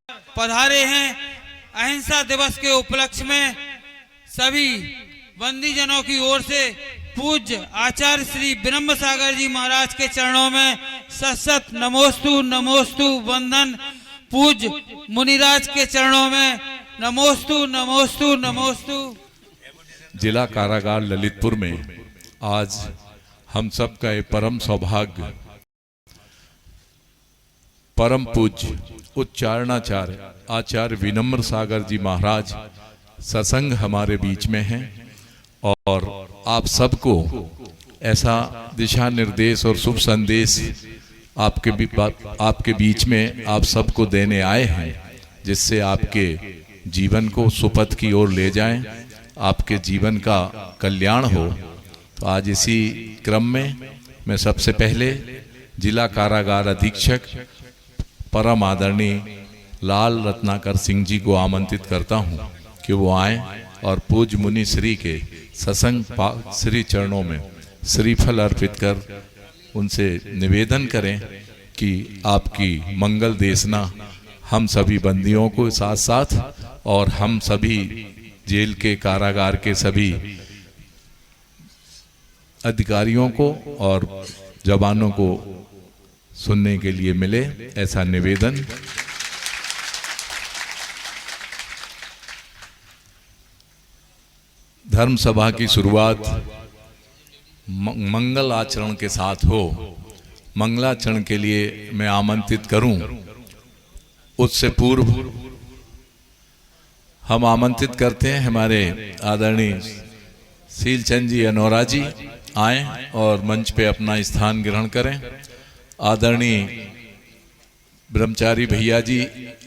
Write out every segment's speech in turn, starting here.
पधारे हैं। अहिंसा दिवस के उपलक्ष्य में सभी बंदी जनों की ओर से पूज्य आचार्य श्री विनम्र सागर जी महाराज के चरणों में सत नमोस्तु नमोस्तु वंदन। पूज्य मुनिराज के चरणों में नमोस्तु नमोस्तु नमोस्तु। जिला कारागार ललितपुर में आज हम सब का ये परम सौभाग्य, परम पूज्य उच्चारणाचार्य आचार्य विनम्र सागर जी महाराज सत्संग हमारे बीच में हैं और आप सबको ऐसा दिशा निर्देश और शुभ संदेश आपके बीच में आप सबको देने आए हैं, जिससे आपके जीवन को सुपथ की ओर ले जाएं, आपके जीवन का कल्याण हो। तो आज इसी क्रम में मैं सबसे पहले जिला कारागार अधीक्षक परम आदरणीय लाल रत्नाकर सिंह जी को आमंत्रित करता हूं कि वो आए और पूज्य मुनि श्री के सत्संग श्री चरणों में श्रीफल अर्पित कर उनसे निवेदन करें कि आपकी मंगल देशना हम सभी बंदियों को साथ साथ और हम सभी जेल के कारागार के सभी अधिकारियों को और जवानों को सुनने के लिए मिले, ऐसा निवेदन। धर्म सभा की शुरुआत मंगल आचरण के साथ हो। मंगलाचरण के लिए मैं आमंत्रित करूं, उससे पूर्व हम आमंत्रित करते हैं हमारे आदरणीय शीलचंद जी अनोरा जी आए और मंच पे अपना स्थान ग्रहण करें। आदरणीय ब्रह्मचारी भैया जी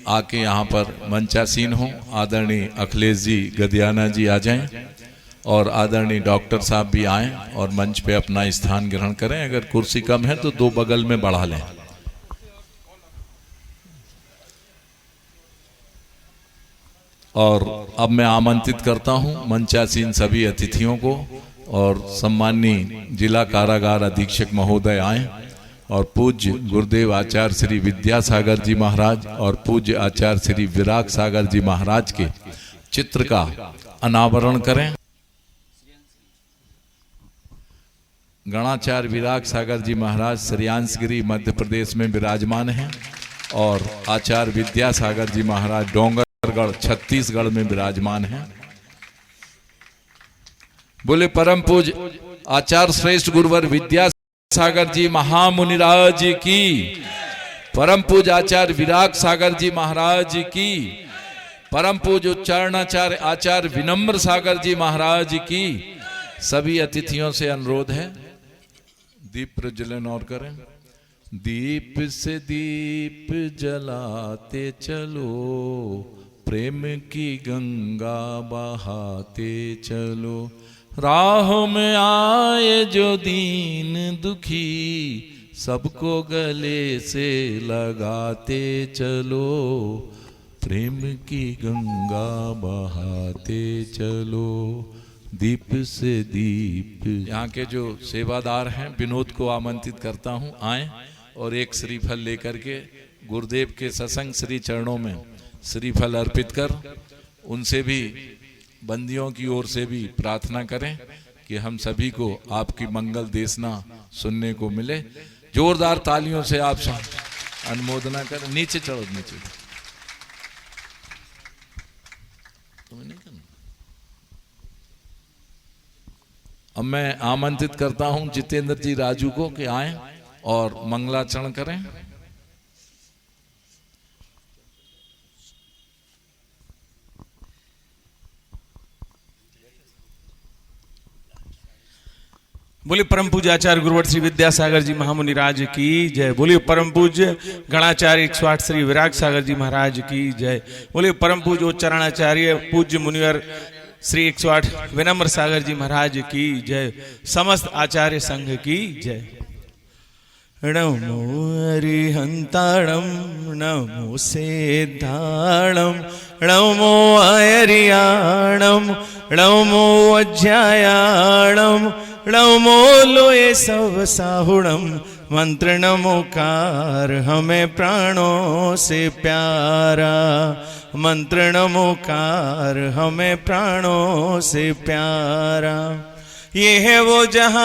आके यहाँ पर मंचासीन हों। आदरणीय अखिलेश जी गदियाना जी आ जाएं और आदरणीय डॉक्टर साहब भी आएं और मंच पे अपना स्थान ग्रहण करें। अगर कुर्सी कम है तो दो बगल में बढ़ा लें। और अब मैं आमंत्रित करता हूं मंचासीन सभी अतिथियों को और सम्माननीय जिला कारागार अधीक्षक महोदय आए और पूज्य गुरुदेव आचार्य श्री विद्यासागर जी महाराज और पूज्य आचार्य श्री विराग सागर जी महाराज के चित्र का अनावरण करें। गणाचार्य विराग सागर जी महाराज श्रेयांसगिरी मध्य प्रदेश में विराजमान हैं और आचार्य विद्यासागर जी महाराज डोंगरगढ़ छत्तीसगढ़ में विराजमान हैं। बोले परम पूज्य आचार्य श्रेष्ठ गुरुवर विद्यासागर जी महामुनिराज की, परम पूज्य आचार्य विराग सागर जी महाराज की, परम पूज्य उच्चारणाचार्य आचार्य विनम्र सागर जी महाराज की। सभी अतिथियों से अनुरोध है दीप प्रज्वलन और करें। दीप से दीप जलाते चलो, प्रेम की गंगा बहाते चलो। राह में आए जो दीन दुखी, सबको गले से लगाते चलो, प्रेम की गंगा बहाते चलो। दीप से दीप। यहाँ के जो सेवादार हैं विनोद को आमंत्रित करता हूँ आए और एक श्रीफल लेकर के गुरुदेव के सत्संग श्री चरणों में श्रीफल अर्पित कर उनसे भी बंदियों की ओर से भी प्रार्थना करें कि हम सभी को आपकी मंगल देशना सुनने को मिले। जोरदार तालियों से आप अनुमोदना करें। नीचे चढ़ो, नीचे तुम्हें नहीं करना। अब मैं आमंत्रित करता हूं जितेंद्र जी राजू को कि आए और मंगलाचरण करें। बोलिए परम पूज्य आचार्य गुरुवर श्री विद्यासागर जी महामुनिराज की जय। बोलिए परम पूज्य गणाचार्य 108 श्री विराग सागर जी महाराज की जय। बोलिए परम पूज्य उच्चारणाचार्य पूज्य मुनिवर श्री 108 विनम्र सागर जी महाराज की जय। समस्त आचार्य संघ की जय। नमो अरिहंताणम नमो सेद्धाणम नमो अयरियाणम नमो अज्ञायाणम नमो लोये सब साहुणम मंत्र नमोकार हमें प्राणों से प्यारा, मंत्र नमोकार हमें प्राणों से प्यारा। ये है वो जहाज,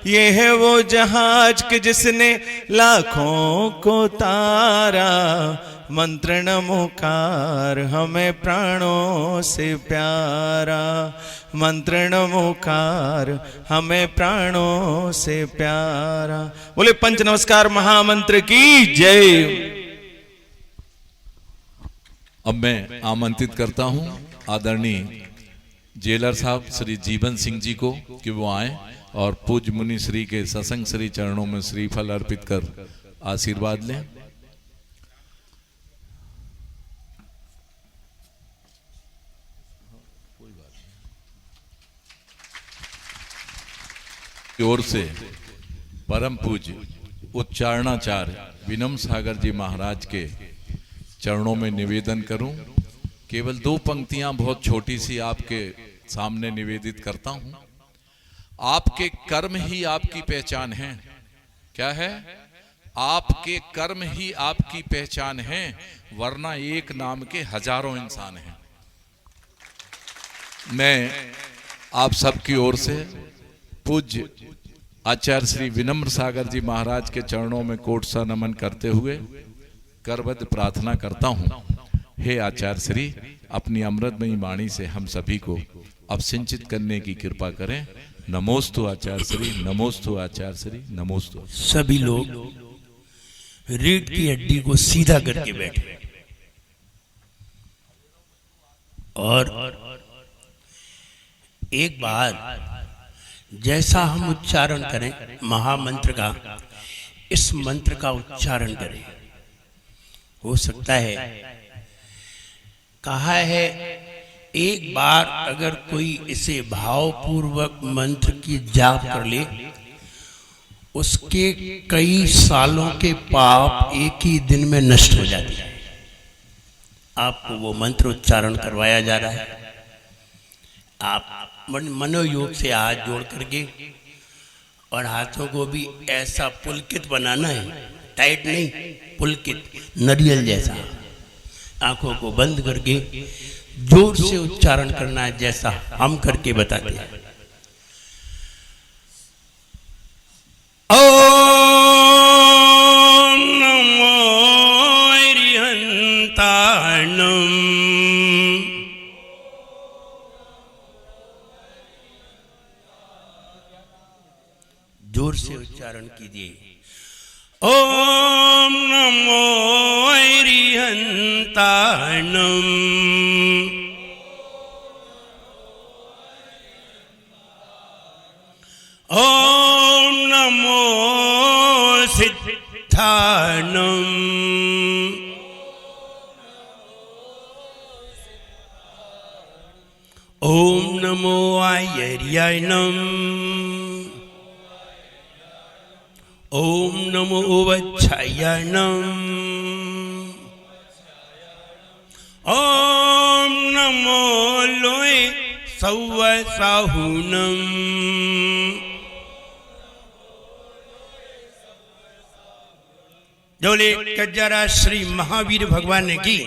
ये है वो जहाज कि जिसने लाखों को तारा, मंत्र नमोकार हमें प्राणों से प्यारा, मंत्र नमोकार हमें प्राणों से प्यारा। बोले पंच नमस्कार महामंत्र की जय। अब मैं आमंत्रित करता हूं आदरणीय जेलर साहब श्री जीवन सिंह जी को कि वो आए और पूज्य मुनि श्री के सत्संग श्री चरणों में श्रीफल अर्पित कर आशीर्वाद लें। की ओर से परम पूज्य उच्चारणाचार्य विनम्र सागर जी महाराज के चरणों में निवेदन करूं। केवल 2 पंक्तियां बहुत छोटी सी आपके सामने निवेदित करता हूं। आपके कर्म ही आपकी पहचान है। क्या है? आपके कर्म ही आपकी पहचान है, वरना एक नाम के हजारों इंसान हैं। मैं आप सबकी ओर से पूज्य आचार्य श्री विनम्र सागर जी महाराज के चरणों में कोट सा नमन करते हुए करबद्ध प्रार्थना करता हूं। हे आचार्य श्री, अपनी अमृतमयी वाणी से हम सभी को अवसिंचित करने की कृपा करें। नमोस्तु आचार्य श्री, नमोस्तु आचार्य श्री, नमोस्तु। सभी लोग रीढ़ की हड्डी को सीधा करके बैठे और एक बार जैसा हम उच्चारण करें महामंत्र का, इस मंत्र का उच्चारण करें। हो सकता है, कहा है, एक बार अगर कोई इसे भावपूर्वक मंत्र की जाप कर ले, उसके कई सालों के पाप एक ही दिन में नष्ट हो जाते हैं। आपको वो मंत्र उच्चारण करवाया जा रहा है। आप मनोयोग से हाथ जोड़ करके और हाथों को भी ऐसा पुलकित बनाना है, टाइट नहीं, पुलकित, नरियल जैसा। आंखों को बंद करके जोर से उच्चारण करना है, जैसा हम करके बताते हैं। ओम नमो अरिहंताणम, जोर से उच्चारण कीजिए। ओम नमो अरिहंताणम, ओम नमो सिद्धाणम, ओम नमो आयर्याणम, ओम नमो वच्छायणम, ओम नमो लोय सौवसाहुनम, जोले कजरा श्री महावीर भगवान की,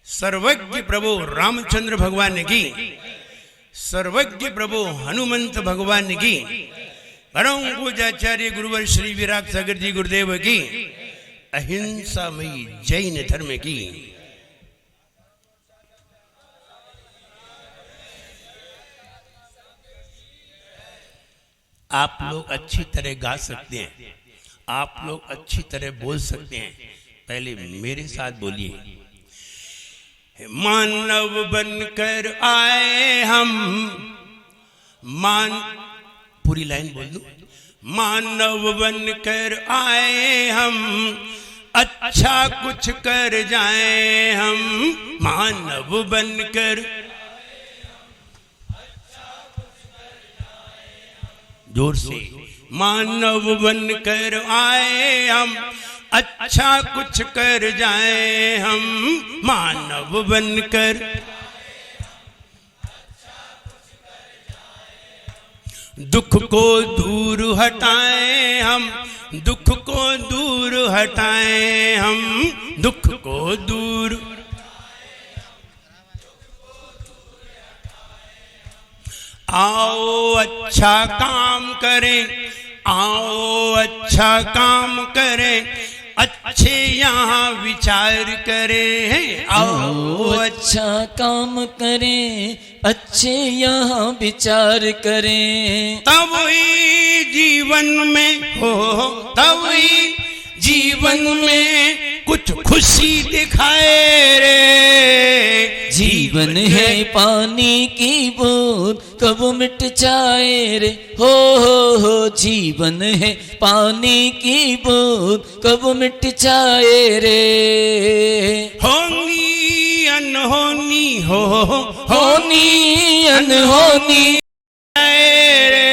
सर्वज्ञ प्रभु रामचंद्र भगवान की, सर्वज्ञ प्रभु हनुमंत भगवान की, परम पूज्याचार्य गुरुवर श्री विराग सागर जी गुरुदेव की, अहिंसामयी जैन धर्म की। आप लोग अच्छी तरह गा सकते हैं, आप लोग अच्छी तरह बोल सकते हैं। पहले मेरे साथ बोलिए। मानव बनकर आए हम, पूरी लाइन बोल दो। मानव बनकर आए हम, अच्छा कुछ कर जाएं हम। मानव बनकर, जोर से, मानव बनकर आए हम, अच्छा कुछ कर जाएं हम। मानव बनकर, दुख को दूर हटाएं हम, दुख को दूर हटाएं हम, दुख को दूर। आओ अच्छा काम करें, आओ अच्छा काम करें, अच्छे यहाँ विचार करें। आओ अच्छा काम करें, अच्छे यहाँ विचार करें। तब ही जीवन में हो, तब ही जीवन में कुछ खुशी दिखाए रे। जीवन है पानी की बूंद कब मिट जाए रे, हो जीवन है पानी की बूंद कब मिट जाए रे। होनी अनहोनी हो, होनी अनहोनी रे।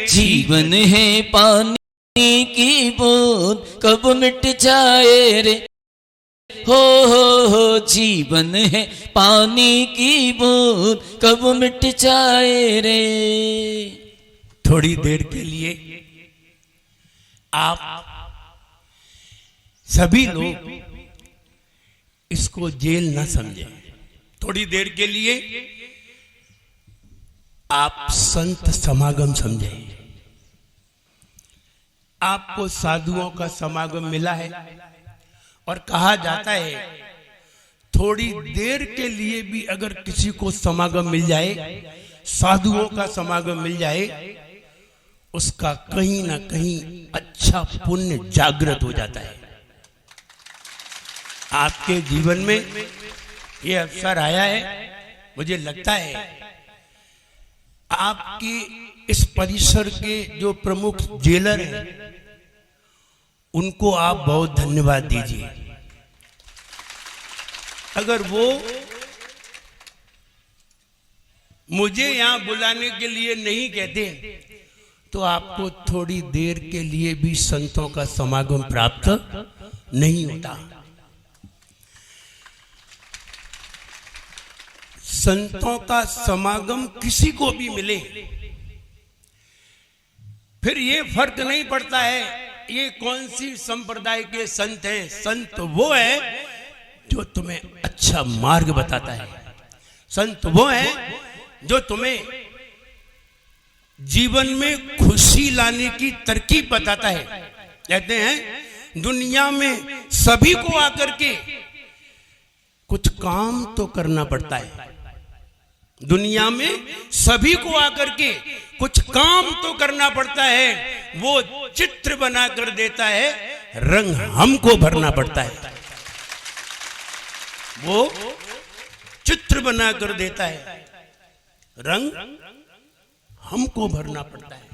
जीवन है पानी की बूंद कब मिट जाए रे, हो जीवन है पानी की बूंद कब मिट जाए रे। थोड़ी देर के लिए आप सभी लोग इसको जेल न समझें। थोड़ी देर के लिए आप संत समागम समझें। आपको साधुओं का समागम मिला है और कहा जाता है थोड़ी देर के लिए भी अगर किसी को समागम मिल जाए, साधुओं का समागम मिल जाए, उसका कहीं ना कहीं अच्छा पुण्य जागृत हो जाता है। आपके जीवन में ये अवसर आया है, मुझे लगता है आपकी इस परिसर के जो प्रमुख जेलर हैं उनको आप बहुत धन्यवाद दीजिए। अगर वो मुझे यहां बुलाने के लिए नहीं कहते तो आपको थोड़ी देर के लिए भी संतों का समागम प्राप्त नहीं होता। संतों का समागम किसी को भी मिले, फिर ये फर्क नहीं पड़ता है ये कौन सी संप्रदाय के संत हैं। संत वो है जो तुम्हें अच्छा मार्ग बताता है। संत वो है जो तुम्हें जीवन में खुशी लाने की तरकीब बताता है। कहते हैं दुनिया में सभी को आकर के कुछ काम तो करना पड़ता है। दुनिया में सभी को आकर के कुछ काम तो करना पड़ता है। वो चित्र बना कर देता है, रंग हमको भरना पड़ता है। वो चित्र बना कर देता है, रंग हमको भरना पड़ता है।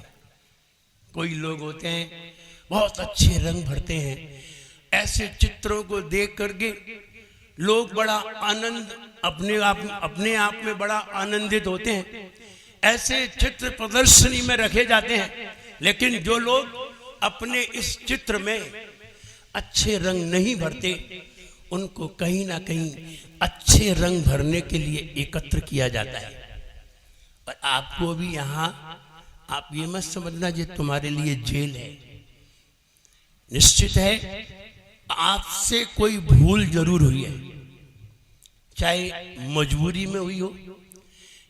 कोई लोग होते हैं बहुत अच्छे रंग भरते हैं, ऐसे चित्रों को देख करके लोग बड़ा आनंद अपने आप में बड़ा आनंदित होते हैं। ऐसे चित्र प्रदर्शनी में रखे जाते हैं, लेकिन जो लोग अपने इस चित्र में अच्छे रंग नहीं भरते उनको कहीं ना कहीं अच्छे रंग भरने के लिए एकत्र किया जाता है। और आपको भी यहां आप ये मत समझना ये तुम्हारे लिए जेल है। निश्चित है आपसे कोई भूल जरूर हुई है, चाहे मजबूरी में हुई हो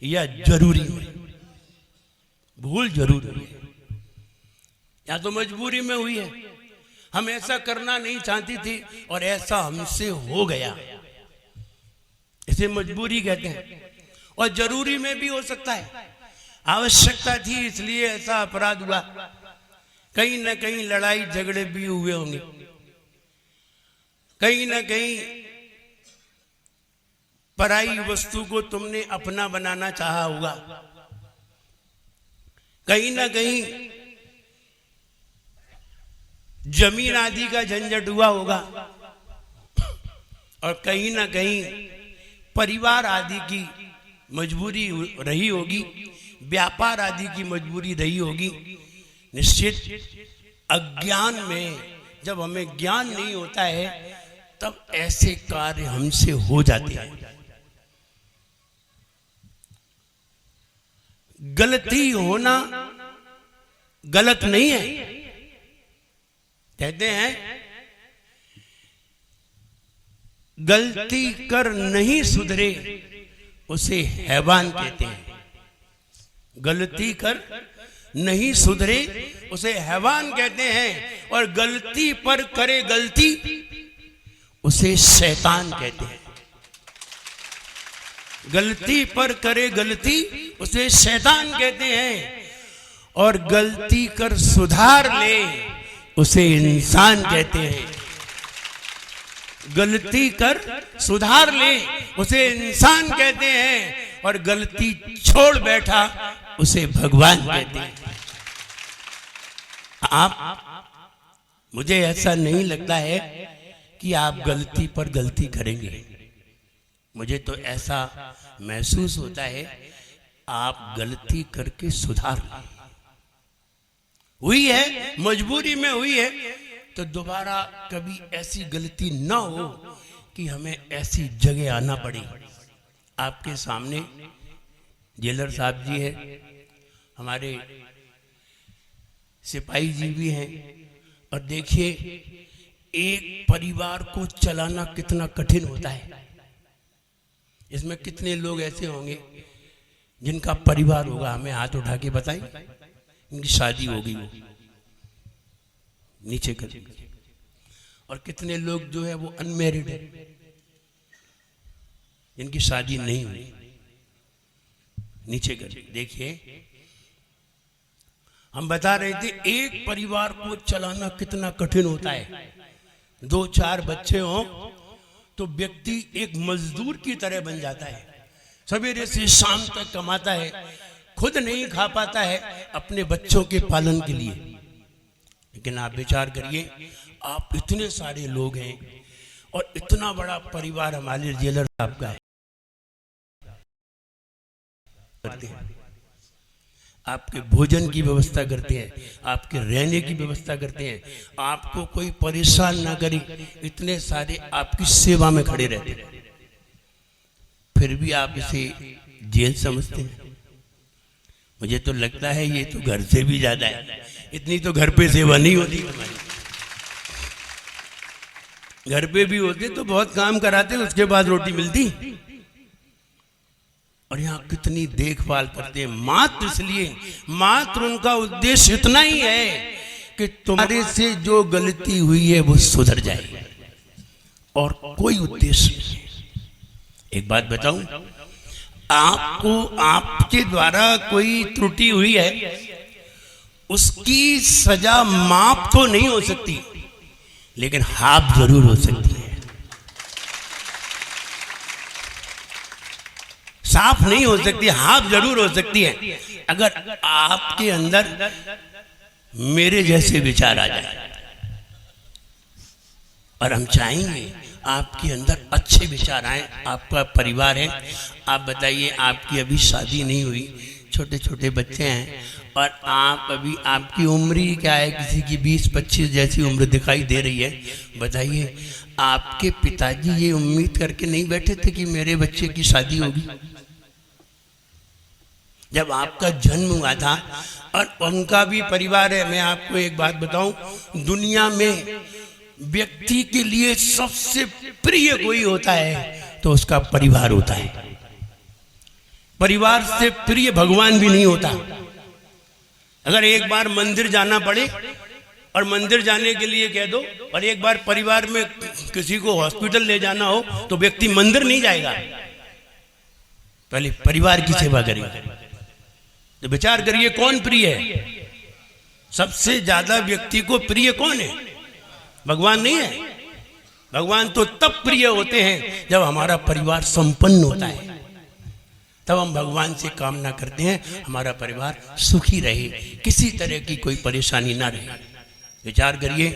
या जरूरी में, भूल जरूर हुई है। या तो मजबूरी में हुई है, हम ऐसा करना नहीं चाहती थी और ऐसा हमसे हो गया, इसे मजबूरी कहते हैं। और जरूरी में भी हो सकता है आवश्यकता थी इसलिए ऐसा अपराध हुआ। कहीं ना कहीं लड़ाई झगड़े भी हुए होंगे, कहीं ना कहीं पराई वस्तु को तुमने अपना बनाना चाहा होगा, कहीं ना कहीं जमीन आदि का झंझट हुआ होगा, और कहीं ना कहीं परिवार आदि की मजबूरी रही होगी, व्यापार आदि की मजबूरी रही होगी। निश्चित अज्ञान में जब हमें ज्ञान नहीं होता है तब ऐसे कार्य हमसे हो जाते हैं। गलती होना गलत नहीं है। कहते हैं गलती कर नहीं सुधरे उसे हैवान कहते हैं। गलती कर नहीं सुधरे उसे हैवान कहते हैं, और गलती पर करे गलती उसे शैतान कहते हैं। गलती पर करे गलती उसे शैतान कहते हैं, और गलती कर सुधार ले उसे इंसान कहते हैं। गलती कर सुधार ले उसे इंसान कहते हैं, और गलती छोड़ बैठा उसे भगवान कहते हैं। आप, मुझे ऐसा नहीं लगता है कि आप गलती पर गलती करेंगे। मुझे तो ऐसा महसूस होता है आप गलती करके सुधार हुई है, मजबूरी में हुई है, तो दोबारा कभी ऐसी गलती ना हो कि हमें ऐसी जगह आना पड़े। आपके सामने जेलर साहब जी है, हमारे सिपाही जी भी हैं, और देखिए एक परिवार को चलाना कितना कठिन होता है। इसमें कितने लोग ऐसे होंगे जिनका परिवार होगा, हमें हाथ उठा के बताएं, इनकी शादी होगी, वो नीचे कर। और कितने लोग जो है वो अनमैरिड है, जिनकी शादी नहीं हुई, नीचे कर। देखिए हम बता रहे थे एक परिवार को चलाना कितना कठिन होता है। 2-4 बच्चे हों तो व्यक्ति एक मजदूर की तरह बन जाता है। सवेरे से शाम तक कमाता है, खुद नहीं खा पाता है अपने बच्चों के पालन के लिए। लेकिन आप विचार करिए, आप इतने सारे लोग हैं और इतना बड़ा परिवार हमारे जेलर साहब का है, करते हैं, आपके भोजन की व्यवस्था करते हैं, आपके रहने की व्यवस्था करते हैं, आपको कोई परेशान ना करे, इतने सारे आपकी सेवा में खड़े रहते हैं, फिर भी आप इसे जेल समझते हैं। मुझे तो लगता है ये तो घर से भी ज्यादा है। इतनी तो घर पे सेवा नहीं होती हमारी। घर पे भी होते तो बहुत काम कराते, उसके बाद रोटी मिलती। और यहाँ कितनी देखभाल करते हैं, मात्र इसलिए, मात्र उनका उद्देश्य इतना ही है कि तुम्हारे से जो गलती हुई है वो सुधर जाए, और कोई उद्देश्य नहीं। एक बात बताऊं, आपको आपके द्वारा कोई त्रुटि हुई है, उसकी सजा माफ तो नहीं हो सकती, लेकिन हाफ जरूर हो सकती है। साफ नहीं हो सकती, हाफ जरूर हो सकती है। अगर आपके अंदर मेरे जैसे विचार आ जाए, और हम चाहेंगे आपके अंदर अच्छे विचार आए। आपका परिवार है, आप बताइए, आपकी अभी शादी नहीं हुई, छोटे छोटे बच्चे हैं, और आप अभी, आपकी उम्र ही क्या है, किसी की 20-25 जैसी उम्र दिखाई दे रही है। बताइए, आपके पिताजी ये उम्मीद करके नहीं बैठे थे कि मेरे बच्चे की शादी होगी? जब आपका जन्म हुआ था, और उनका भी परिवार है। मैं आपको एक बात बताऊं, दुनिया में व्यक्ति के लिए सबसे प्रिय कोई होता है तो उसका परिवार होता है। परिवार से प्रिय भगवान भी नहीं होता। अगर एक बार मंदिर जाना पड़े, और मंदिर जाने के लिए कह दो, और एक बार परिवार में किसी को हॉस्पिटल ले जाना हो, तो व्यक्ति मंदिर नहीं जाएगा, पहले परिवार की सेवा करेगा। तो विचार करिए, कौन प्रिय है? सबसे ज्यादा व्यक्ति को प्रिय कौन है? भगवान नहीं है। भगवान तो तब प्रिय होते हैं जब हमारा परिवार संपन्न होता है, तब हम भगवान से कामना करते हैं हमारा परिवार सुखी रहे, किसी तरह की कोई परेशानी ना रहे। विचार करिए,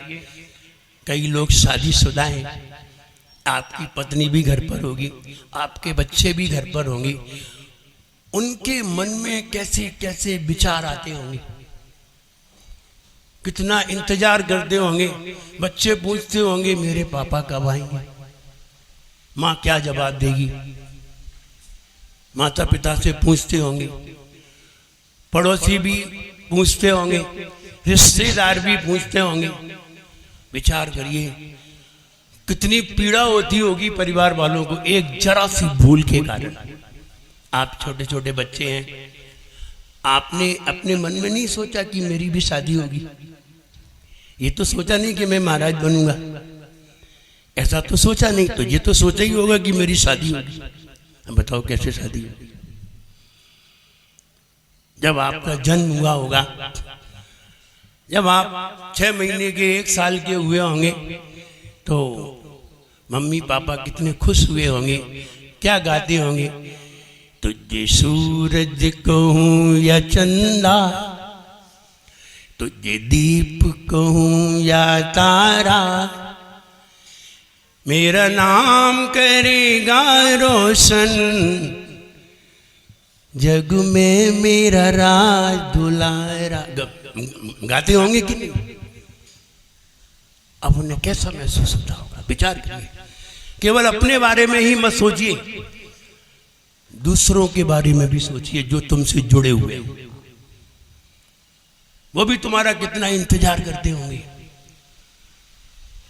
कई लोग शादीशुदा हैं, आपकी पत्नी भी घर पर होगी, आपके बच्चे भी घर पर होंगे, उनके मन में कैसे कैसे विचार आते होंगे, कितना इंतजार करते होंगे। बच्चे पूछते होंगे मेरे पापा कब आएंगे, माँ क्या जवाब देगी, माता पिता से पूछते होंगे पड़ोसी भी पूछते होंगे, रिश्तेदार भी पूछते होंगे। विचार करिए कितनी पीड़ा होती होगी परिवार वालों को एक जरा सी भूल के कारण। आप छोटे छोटे बच्चे हैं, आपने अपने मन में नहीं सोचा कि मेरी भी शादी होगी। ये तो सोचा नहीं कि मैं महाराज बनूंगा, ऐसा तो सोचा नहीं। तो ये तो सोचा ही होगा कि मेरी शादी होगी। अब बताओ कैसे शादी होगी? जब आपका जन्म हुआ होगा, जब आप 6 महीने के 1 साल के हुए होंगे, तो मम्मी पापा कितने खुश हुए होंगे, क्या गाते होंगे? तुझे सूरज कहूं या चंदा, तुझे दीप कहूं या तारा, मेरा नाम करेगा रोशन, जग में मेरा राज दुलारा। गाते होंगे कि नहीं? अब उन्हें कैसा महसूस होता होगा? विचार करिए। केवल अपने बारे में ही मत सोचिए, दूसरों के बारे में भी सोचिए जो तुमसे जुड़े हुए हैं। वो भी तुम्हारा कितना इंतजार करते होंगे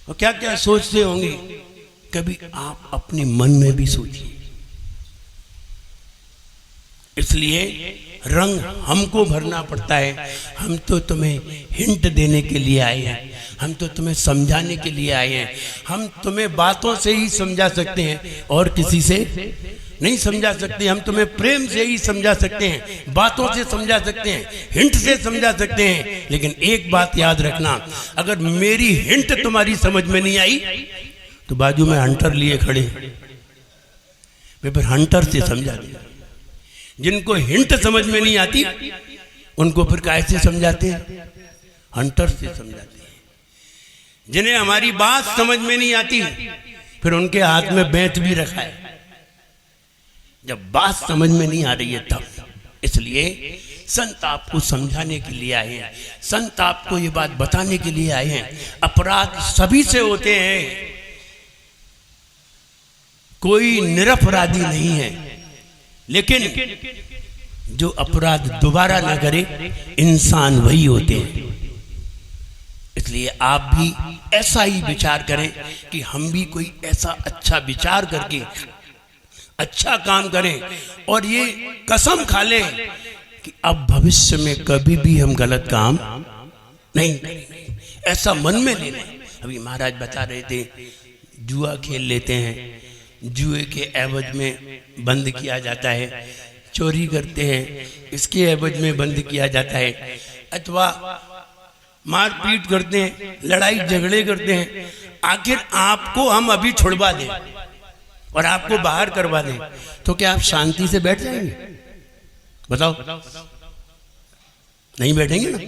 और क्या क्या सोचते होंगे। कभी आप अपने मन में भी सोचिए। इसलिए रंग हमको भरना पड़ता है। हम तो तुम्हें हिंट देने के लिए आए हैं, हम तो तुम्हें समझाने के लिए आए हैं। हम तुम्हें बातों से ही समझा सकते हैं और किसी से नहीं समझा सकते। हम तुम्हें प्रेम से ही समझा सकते हैं, बातों से समझा सकते हैं, हिंट से समझा सकते हैं। लेकिन एक बात याद रखना, अगर मेरी हिंट तुम्हारी समझ में नहीं आई तो बाजू में हंटर लिए खड़े, वे फिर हंटर से समझा दे। जिनको हिंट समझ में नहीं आती उनको फिर कैसे समझाते हैं? हंटर से समझाते हैं। जिन्हें हमारी बात समझ में नहीं आती फिर उनके हाथ में बेंत भी रखा है, जब बात समझ में नहीं आ रही है तब। इसलिए संत आपको समझाने के लिए आए हैं, संत आपको ये बात बताने के लिए आए हैं। अपराध सभी से होते हैं, कोई निरपराधी नहीं है, लेकिन जो अपराध दोबारा न करे इंसान वही होते हैं। इसलिए आप भी ऐसा ही विचार करें कि हम भी कोई ऐसा अच्छा विचार करके अच्छा काम करें और ये कसम खा लें कि अब भविष्य में कभी भी हम गलत काम नहीं करेंगे। ऐसा मन में ले लें। अभी महाराज बता रहे थे जुआ खेल लेते हैं, जुए के एवज में बंद किया जाता है, चोरी करते हैं इसके एवज में बंद किया जाता है, अथवा मारपीट करते हैं, लड़ाई झगड़े करते हैं। आखिर आपको हम अभी छुड़वा दें और आपको बाहर करवा दें तो क्या आप शांति से बैठ जाएंगे? बताओ, नहीं बैठेंगे ना?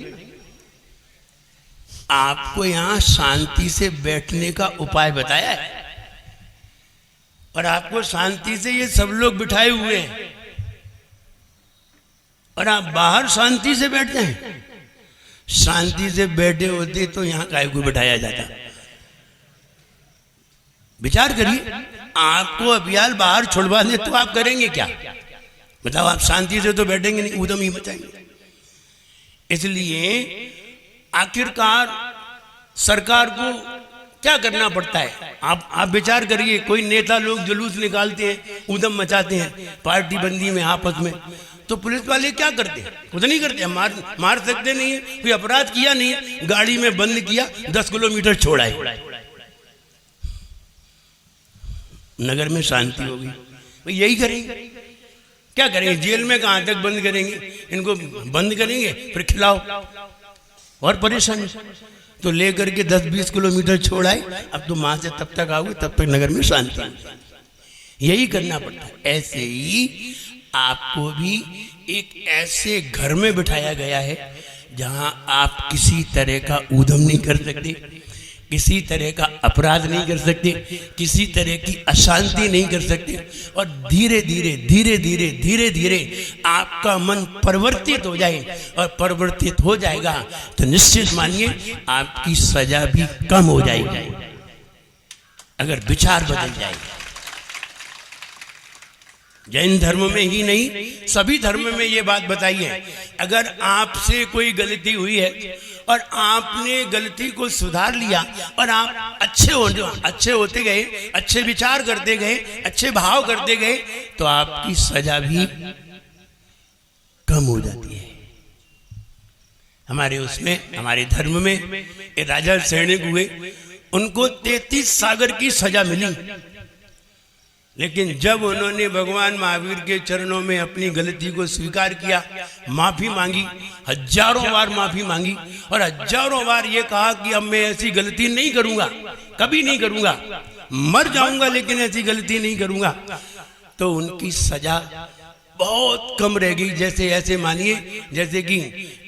आपको यहां शांति से बैठने का उपाय बताया है और आपको शांति से ये सब लोग बिठाए हुए हैं और आप बाहर शांति से बैठते हैं। शांति से बैठे होते तो यहां काहे को बिठाया जाता? विचार करिए, आपको अभियाल बाहर छुड़वा दे तो आप करेंगे क्या? बताओ, आप शांति से तो बैठेंगे नहीं, उधम ही मचाएंगे। इसलिए आखिरकार सरकार को क्या करना पड़ता है? आप विचार करिए। कोई नेता लोग जुलूस निकालते हैं, उधम मचाते हैं पार्टी बंदी में आपस में, तो पुलिस वाले क्या करते हैं? कुछ नहीं करते। मार सकते नहीं है, कोई अपराध किया नहीं है, गाड़ी में बंद किया, 10 किलोमीटर छोड़ाए, नगर में शांति होगी। तो यही करेंगे। क्या करेंगे? जेल में कहां तक बंद करेंगे? इनको बंद करेंगे फिर खिलाओ और परेशानी, तो लेकर के 10-20 किलोमीटर छोड़ाए। अब तो वहां से तब तक आओगे तब तक नगर में शांति। यही करना पड़ता है। ऐसे ही आपको भी एक ऐसे घर में बिठाया गया है जहां आप किसी तरह का उद्यम नहीं कर सकते, किसी तरह का अपराध नहीं कर सकते, किसी तरह की अशांति नहीं कर सकते। और धीरे धीरे धीरे धीरे धीरे धीरे आपका मन परिवर्तित हो जाए, और परिवर्तित हो जाएगा तो निश्चित मानिए आपकी सजा भी कम हो जाएगी अगर विचार बदल जाएगा। जैन धर्म में ही नहीं, सभी धर्म में ये बात बताई है। अगर आपसे कोई गलती हुई है और आपने गलती को सुधार लिया और आप अच्छे होते गए, अच्छे विचार करते गए, अच्छे भाव करते गए, तो आपकी सजा भी कम हो जाती है। हमारे धर्म में एक राजा सैनिक हुए, उनको 33 सागर की सजा मिली, लेकिन जब उन्होंने भगवान महावीर के चरणों में अपनी गलती को स्वीकार किया, माफी मांगी, हजारों बार माफी मांगी और हजारों बार ये कहा कि अब मैं ऐसी गलती नहीं करूंगा, कभी नहीं करूंगा, मर जाऊंगा लेकिन ऐसी गलती नहीं करूंगा, तो उनकी सजा बहुत कम रह गई। जैसे ऐसे मानिए जैसे कि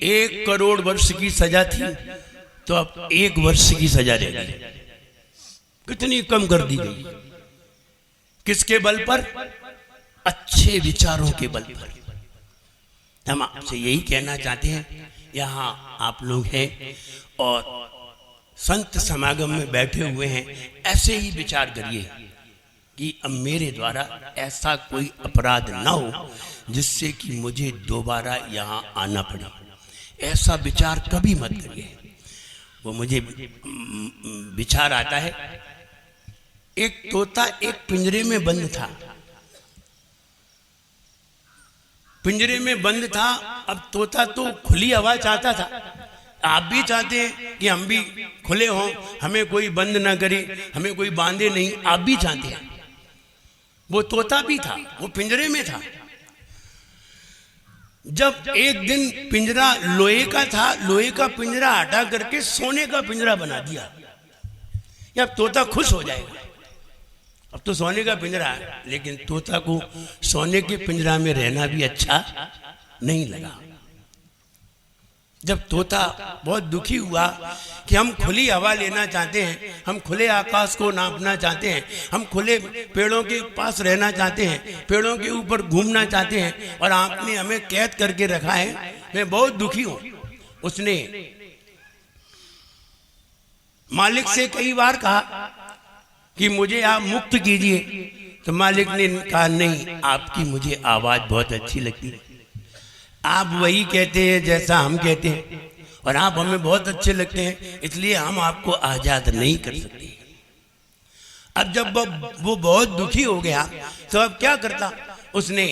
1 करोड़ वर्ष की सजा थी तो अब 1 वर्ष की सजा रह गई। कितनी कम कर दी गई। किसके बल पर? अच्छे विचारों के बल पर। हम आपसे यही कहना चाहते हैं, यहाँ आप लोग हैं और संत समागम में बैठे हुए हैं, ऐसे ही विचार करिए कि अब मेरे द्वारा ऐसा कोई अपराध ना हो जिससे कि मुझे दोबारा यहाँ आना पड़े। ऐसा विचार कभी मत करिए। वो मुझे विचार आता है, एक तोता एक पिंजरे में बंद था, पिंजरे में बंद था। अब तोता तो खुली हवा चाहता था, आप भी चाहते हैं कि हम भी खुले हों, हमें कोई बंद ना करे, हमें कोई बांधे नहीं, आप भी चाहते हैं। वो तोता भी था, वो पिंजरे में था। जब एक दिन पिंजरा लोहे का था, लोहे का पिंजरा हटा करके सोने का पिंजरा बना दिया, या तोता खुश हो जाएगा। अब तो सोने का पिंजरा है, लेकिन तोता को सोने के पिंजरा में रहना भी अच्छा नहीं लगा। जब तोता बहुत दुखी हुआ कि हम खुली हवा लेना चाहते हैं, हम खुले आकाश को नापना चाहते हैं, हम खुले पेड़ों के पास रहना चाहते हैं, पेड़ों के ऊपर घूमना चाहते हैं, और आपने हमें कैद करके रखा है, मैं बहुत दुखी हूं। उसने मालिक से कई बार कहा कि मुझे आप मुक्त कीजिए, तो मालिक ने कहा नहीं, आपकी मुझे आवाज बहुत अच्छी लगती है, आप वही कहते हैं जैसा हम कहते हैं, और आप हमें बहुत अच्छे लगते हैं, इसलिए हम आपको आजाद नहीं कर सकते। अब जब वो बहुत दुखी हो गया तो अब क्या करता? उसने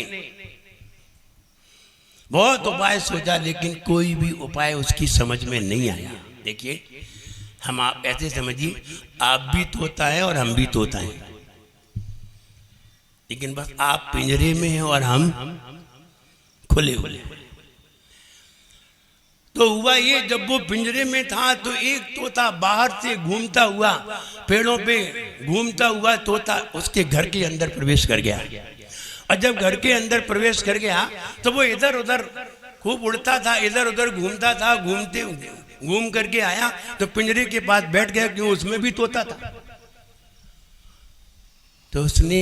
बहुत उपाय सोचा, लेकिन कोई भी उपाय उसकी समझ में नहीं आया। देखिए, हम आप ऐसे समझिए, आप भी तोता है और हम भी तोता हैं, लेकिन बस आप पिंजरे में हैं और हम खुले हुए। तो हुआ ये, जब वो पिंजरे में था तो एक तोता बाहर से घूमता हुआ, पेड़ों पे घूमता हुआ तोता उसके घर के अंदर प्रवेश कर गया। और जब घर के अंदर प्रवेश कर गया तो वो इधर उधर खूब उड़ता था, इधर उधर घूमता था, घूम करके आया तो पिंजरे के पास बैठ गया, क्यों उसमें भी तोता था। तो उसने,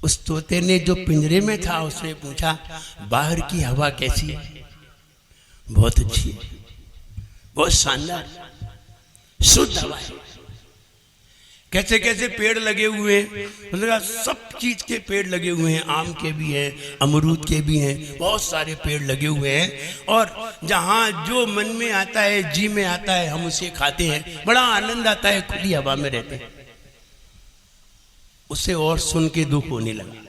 उस तोते ने जो पिंजरे में था उससे पूछा, बाहर की हवा कैसी है? बहुत अच्छी है, बहुत शानदार, शुद्ध हवा है। कैसे कैसे पेड़ लगे हुए हैं, मतलब सब चीज के पेड़ लगे हुए हैं, आम के भी हैं, अमरूद के भी हैं, बहुत सारे पेड़ लगे हुए हैं। और जहाँ जो मन में आता है, जी में आता है, हम उसे खाते हैं, बड़ा आनंद आता है, खुली हवा में रहते हैं। उसे और सुन के दुख होने लगा,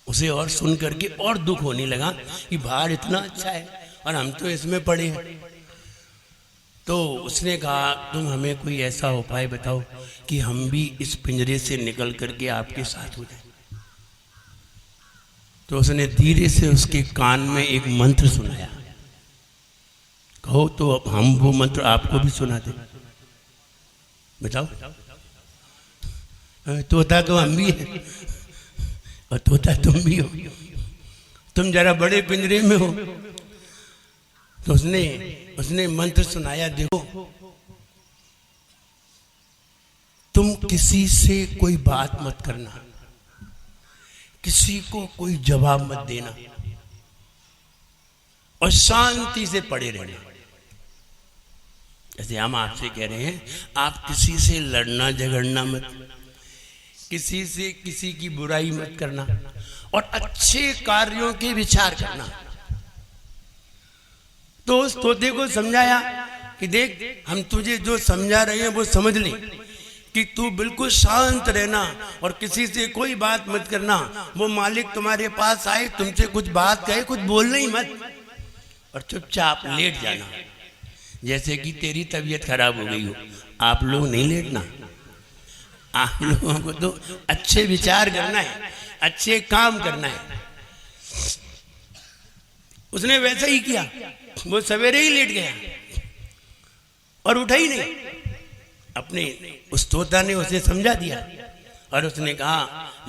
उसे और सुन करके और दुख होने लगा कि बाहर इतना अच्छा है और हम तो इसमें पड़े हैं। तो उसने कहा, तुम हमें कोई ऐसा उपाय बताओ कि हम भी इस पिंजरे से निकल करके आपके साथ हो जाए। तो उसने धीरे से उसके कान में एक मंत्र सुनाया। कहो तो हम वो मंत्र आपको भी सुना दें। बताओ। तोता तो हम भी है और तोता तुम भी हो, तुम जरा बड़े पिंजरे में हो। तो उसने मंत्र सुनाया, देखो तुम किसी से कोई बात मत करना, किसी को कोई जवाब मत देना और शांति से पड़े रहना। जैसे हम आपसे कह रहे हैं, आप किसी से लड़ना झगड़ना मत, किसी से किसी की बुराई मत करना और अच्छे कार्यों के विचार करना। तो उस तोते को समझाया कि देख, हम तुझे जो समझा रहे हैं वो समझ ले कि तू बिल्कुल शांत रहना और किसी से कोई बात मत करना। वो मालिक तुम्हारे पास आए, तुमसे कुछ बात कहे, कुछ बोलना ही मत और चुपचाप लेट जाना। जैसे कि तेरी तबीयत खराब हो गई हो, आप लोग नहीं लेटना, आप लोगों को तो अच्छे विचार करना है, अच्छे काम करना है। उसने वैसा ही किया, वो सवेरे ही लेट गया और उठा ही नहीं। अपने उस तोता ने उसे समझा दिया और उसने कहा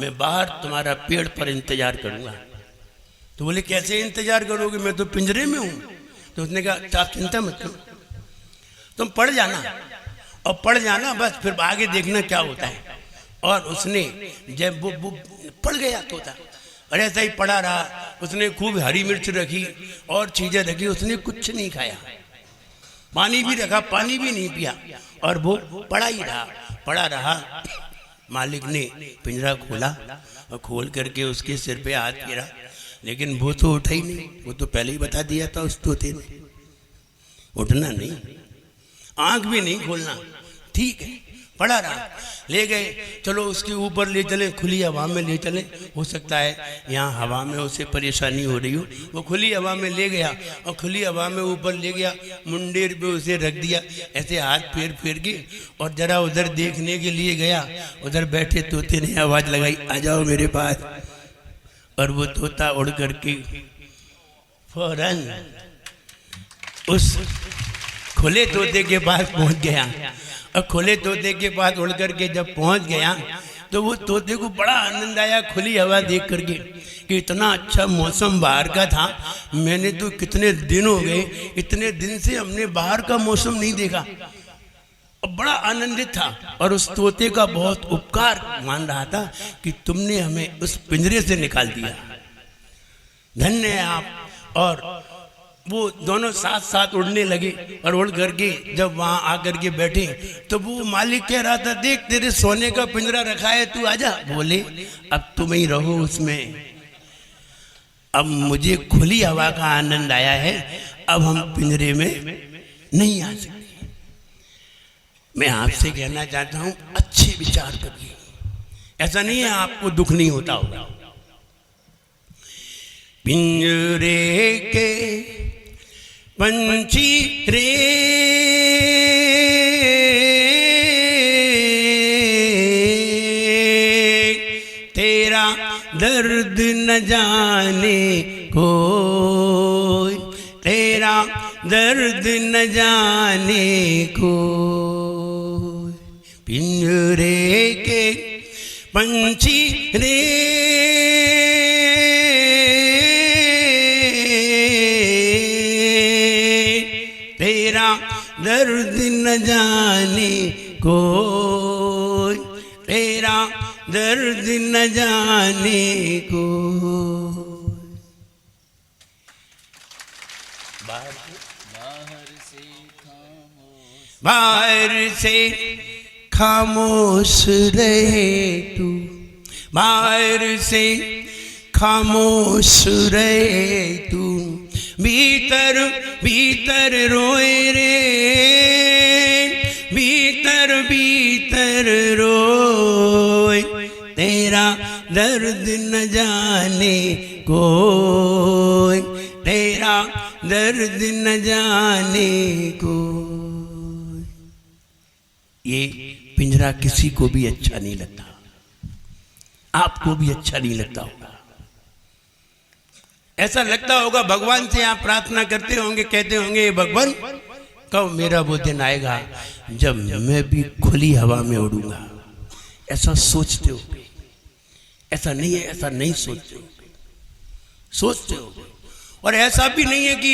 मैं बाहर तुम्हारा पेड़ पर इंतजार करूंगा। तो बोले कैसे इंतजार करोगे, मैं तो पिंजरे में हूं। तो उसने कहा आप चिंता मत करो, तुम पढ़ जाना और पढ़ जाना, बस फिर आगे देखना क्या होता है। और उसने जब वो पढ़ गया तोता और ऐसा ही पढ़ा रहा। उसने खूब हरी मिर्च रखी और चीजें रखी, उसने कुछ नहीं खाया, पानी भी रखा, पानी भी नहीं पिया और वो पढ़ा ही रहा, पढ़ा रहा। मालिक ने पिंजरा खोला और खोल करके उसके सिर पे हाथ फेरा, लेकिन वो तो उठा ही नहीं। वो तो पहले ही बता दिया था उस तोते ने, उठना नहीं, आंख भी नहीं खोलना। ठीक है, पड़ा रहा। ले गए, चलो उसके ऊपर ले चले, खुली हवा में ले चले, हो सकता है यहाँ हवा में उसे परेशानी हो रही हो। वो खुली हवा में ले गया और खुली हवा में ऊपर ले गया, मुंडेर पे उसे रख दिया, ऐसे हाथ फेर फेर के, और जरा उधर देखने के लिए गया। उधर बैठे तोते ने आवाज लगाई, आ जाओ मेरे पास। और वो तोता उड़ करके फौरन उस खुले तोते के पास पहुंच गया। और खुले तोते के पास उड़ करके जब पहुंच गया तो वो तोते को बड़ा आनंद आया खुली हवा देख करके कि इतना अच्छा मौसम बाहर का था। मैंने तो कितने दिन हो गए, इतने दिन से हमने बाहर का मौसम नहीं देखा। और बड़ा आनंदित था और उस तोते का बहुत उपकार मान रहा था कि तुमने हमें उस पिंजरे से निकाल दिया, धन्य है आप। और वो दोनों साथ साथ उड़ने लगे और उड़ करके जब वहां आकर के बैठे तो वो मालिक कह रहा था, देख तेरे सोने का पिंजरा रखा है, तू आजा। बोले अब तुम ही रहो उसमें, अब मुझे खुली हवा का आनंद आया है, अब हम पिंजरे में नहीं आ सकते। मैं आपसे कहना चाहता हूं, अच्छे विचार करिए। ऐसा नहीं है आपको दुख नहीं होता होगा। पिंजरे के पंछी रे तेरा दर्द न जाने कोई, तेरा दर्द न जाने कोई। पिंजरे के पंछी रे तेरा दर्द न जाने कोई, तेरा दर्द न जाने कोई। बाहर से खामोश रहे तू, बाहर से खामोश रहे तू, भीतर भीतर रोए रे, भीतर भीतर रोए, तेरा दर्द न जाने कोई, तेरा दर्द न जाने कोई। ये पिंजरा किसी को भी अच्छा नहीं लगता, आपको भी अच्छा नहीं लगता होगा। ऐसा लगता होगा भगवान से आप प्रार्थना करते होंगे, कहते होंगे भगवान कब मेरा वो दिन आएगा जब मैं भी खुली हवा में उड़ूंगा। ऐसा सोचते हो? ऐसा नहीं है, ऐसा नहीं सोचते हो, सोचते हो। और ऐसा भी नहीं है कि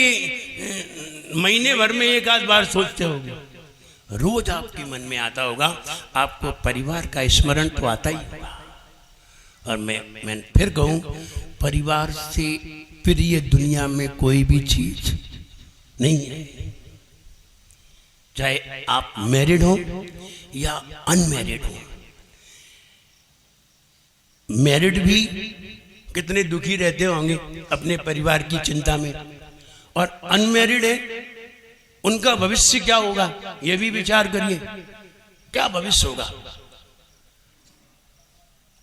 महीने भर में एक आध बार सोचते हो, रोज आपके मन में आता होगा। आपको परिवार का स्मरण तो आता ही होगा। और मैं फिर कहूं, परिवार से प्रिय दुनिया में कोई भी चीज नहीं है। चाहे आप मैरिड हो या अनमैरिड हो, मैरिड भी कितने दुखी रहते होंगे अपने परिवार की चिंता में, और अनमैरिड है, उनका भविष्य क्या होगा ये भी विचार करिए। क्या भविष्य होगा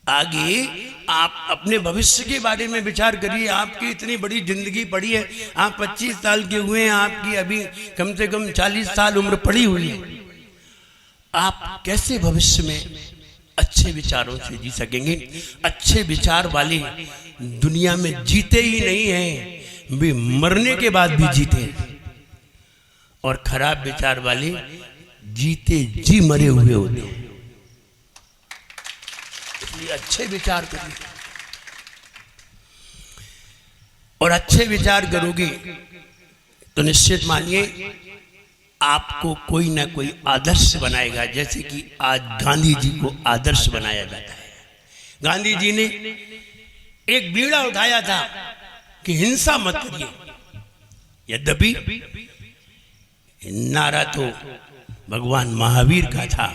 आगे, आप अपने भविष्य के बारे में विचार करिए। आपकी इतनी बड़ी जिंदगी पड़ी है, आप 25 साल के हुए हैं, आपकी अभी कम से कम 40 साल उम्र पड़ी हुई है। आप कैसे भविष्य में अच्छे विचारों से जी सकेंगे? अच्छे विचार वाले दुनिया में जीते ही नहीं हैं, वे मरने के बाद भी जीते हैं, और खराब विचार वाले जीते जी मरे हुए होते हैं। इसलिए अच्छे विचार करिए, और अच्छे विचार करोगे तो निश्चित मानिए आपको कोई ना कोई आदर्श बनाएगा। जैसे कि आज गांधी जी को आदर्श बनाया जाता है। गांधी जी ने एक बीड़ा उठाया था कि हिंसा मत करिए, यद्यपि नारा तो भगवान महावीर का था,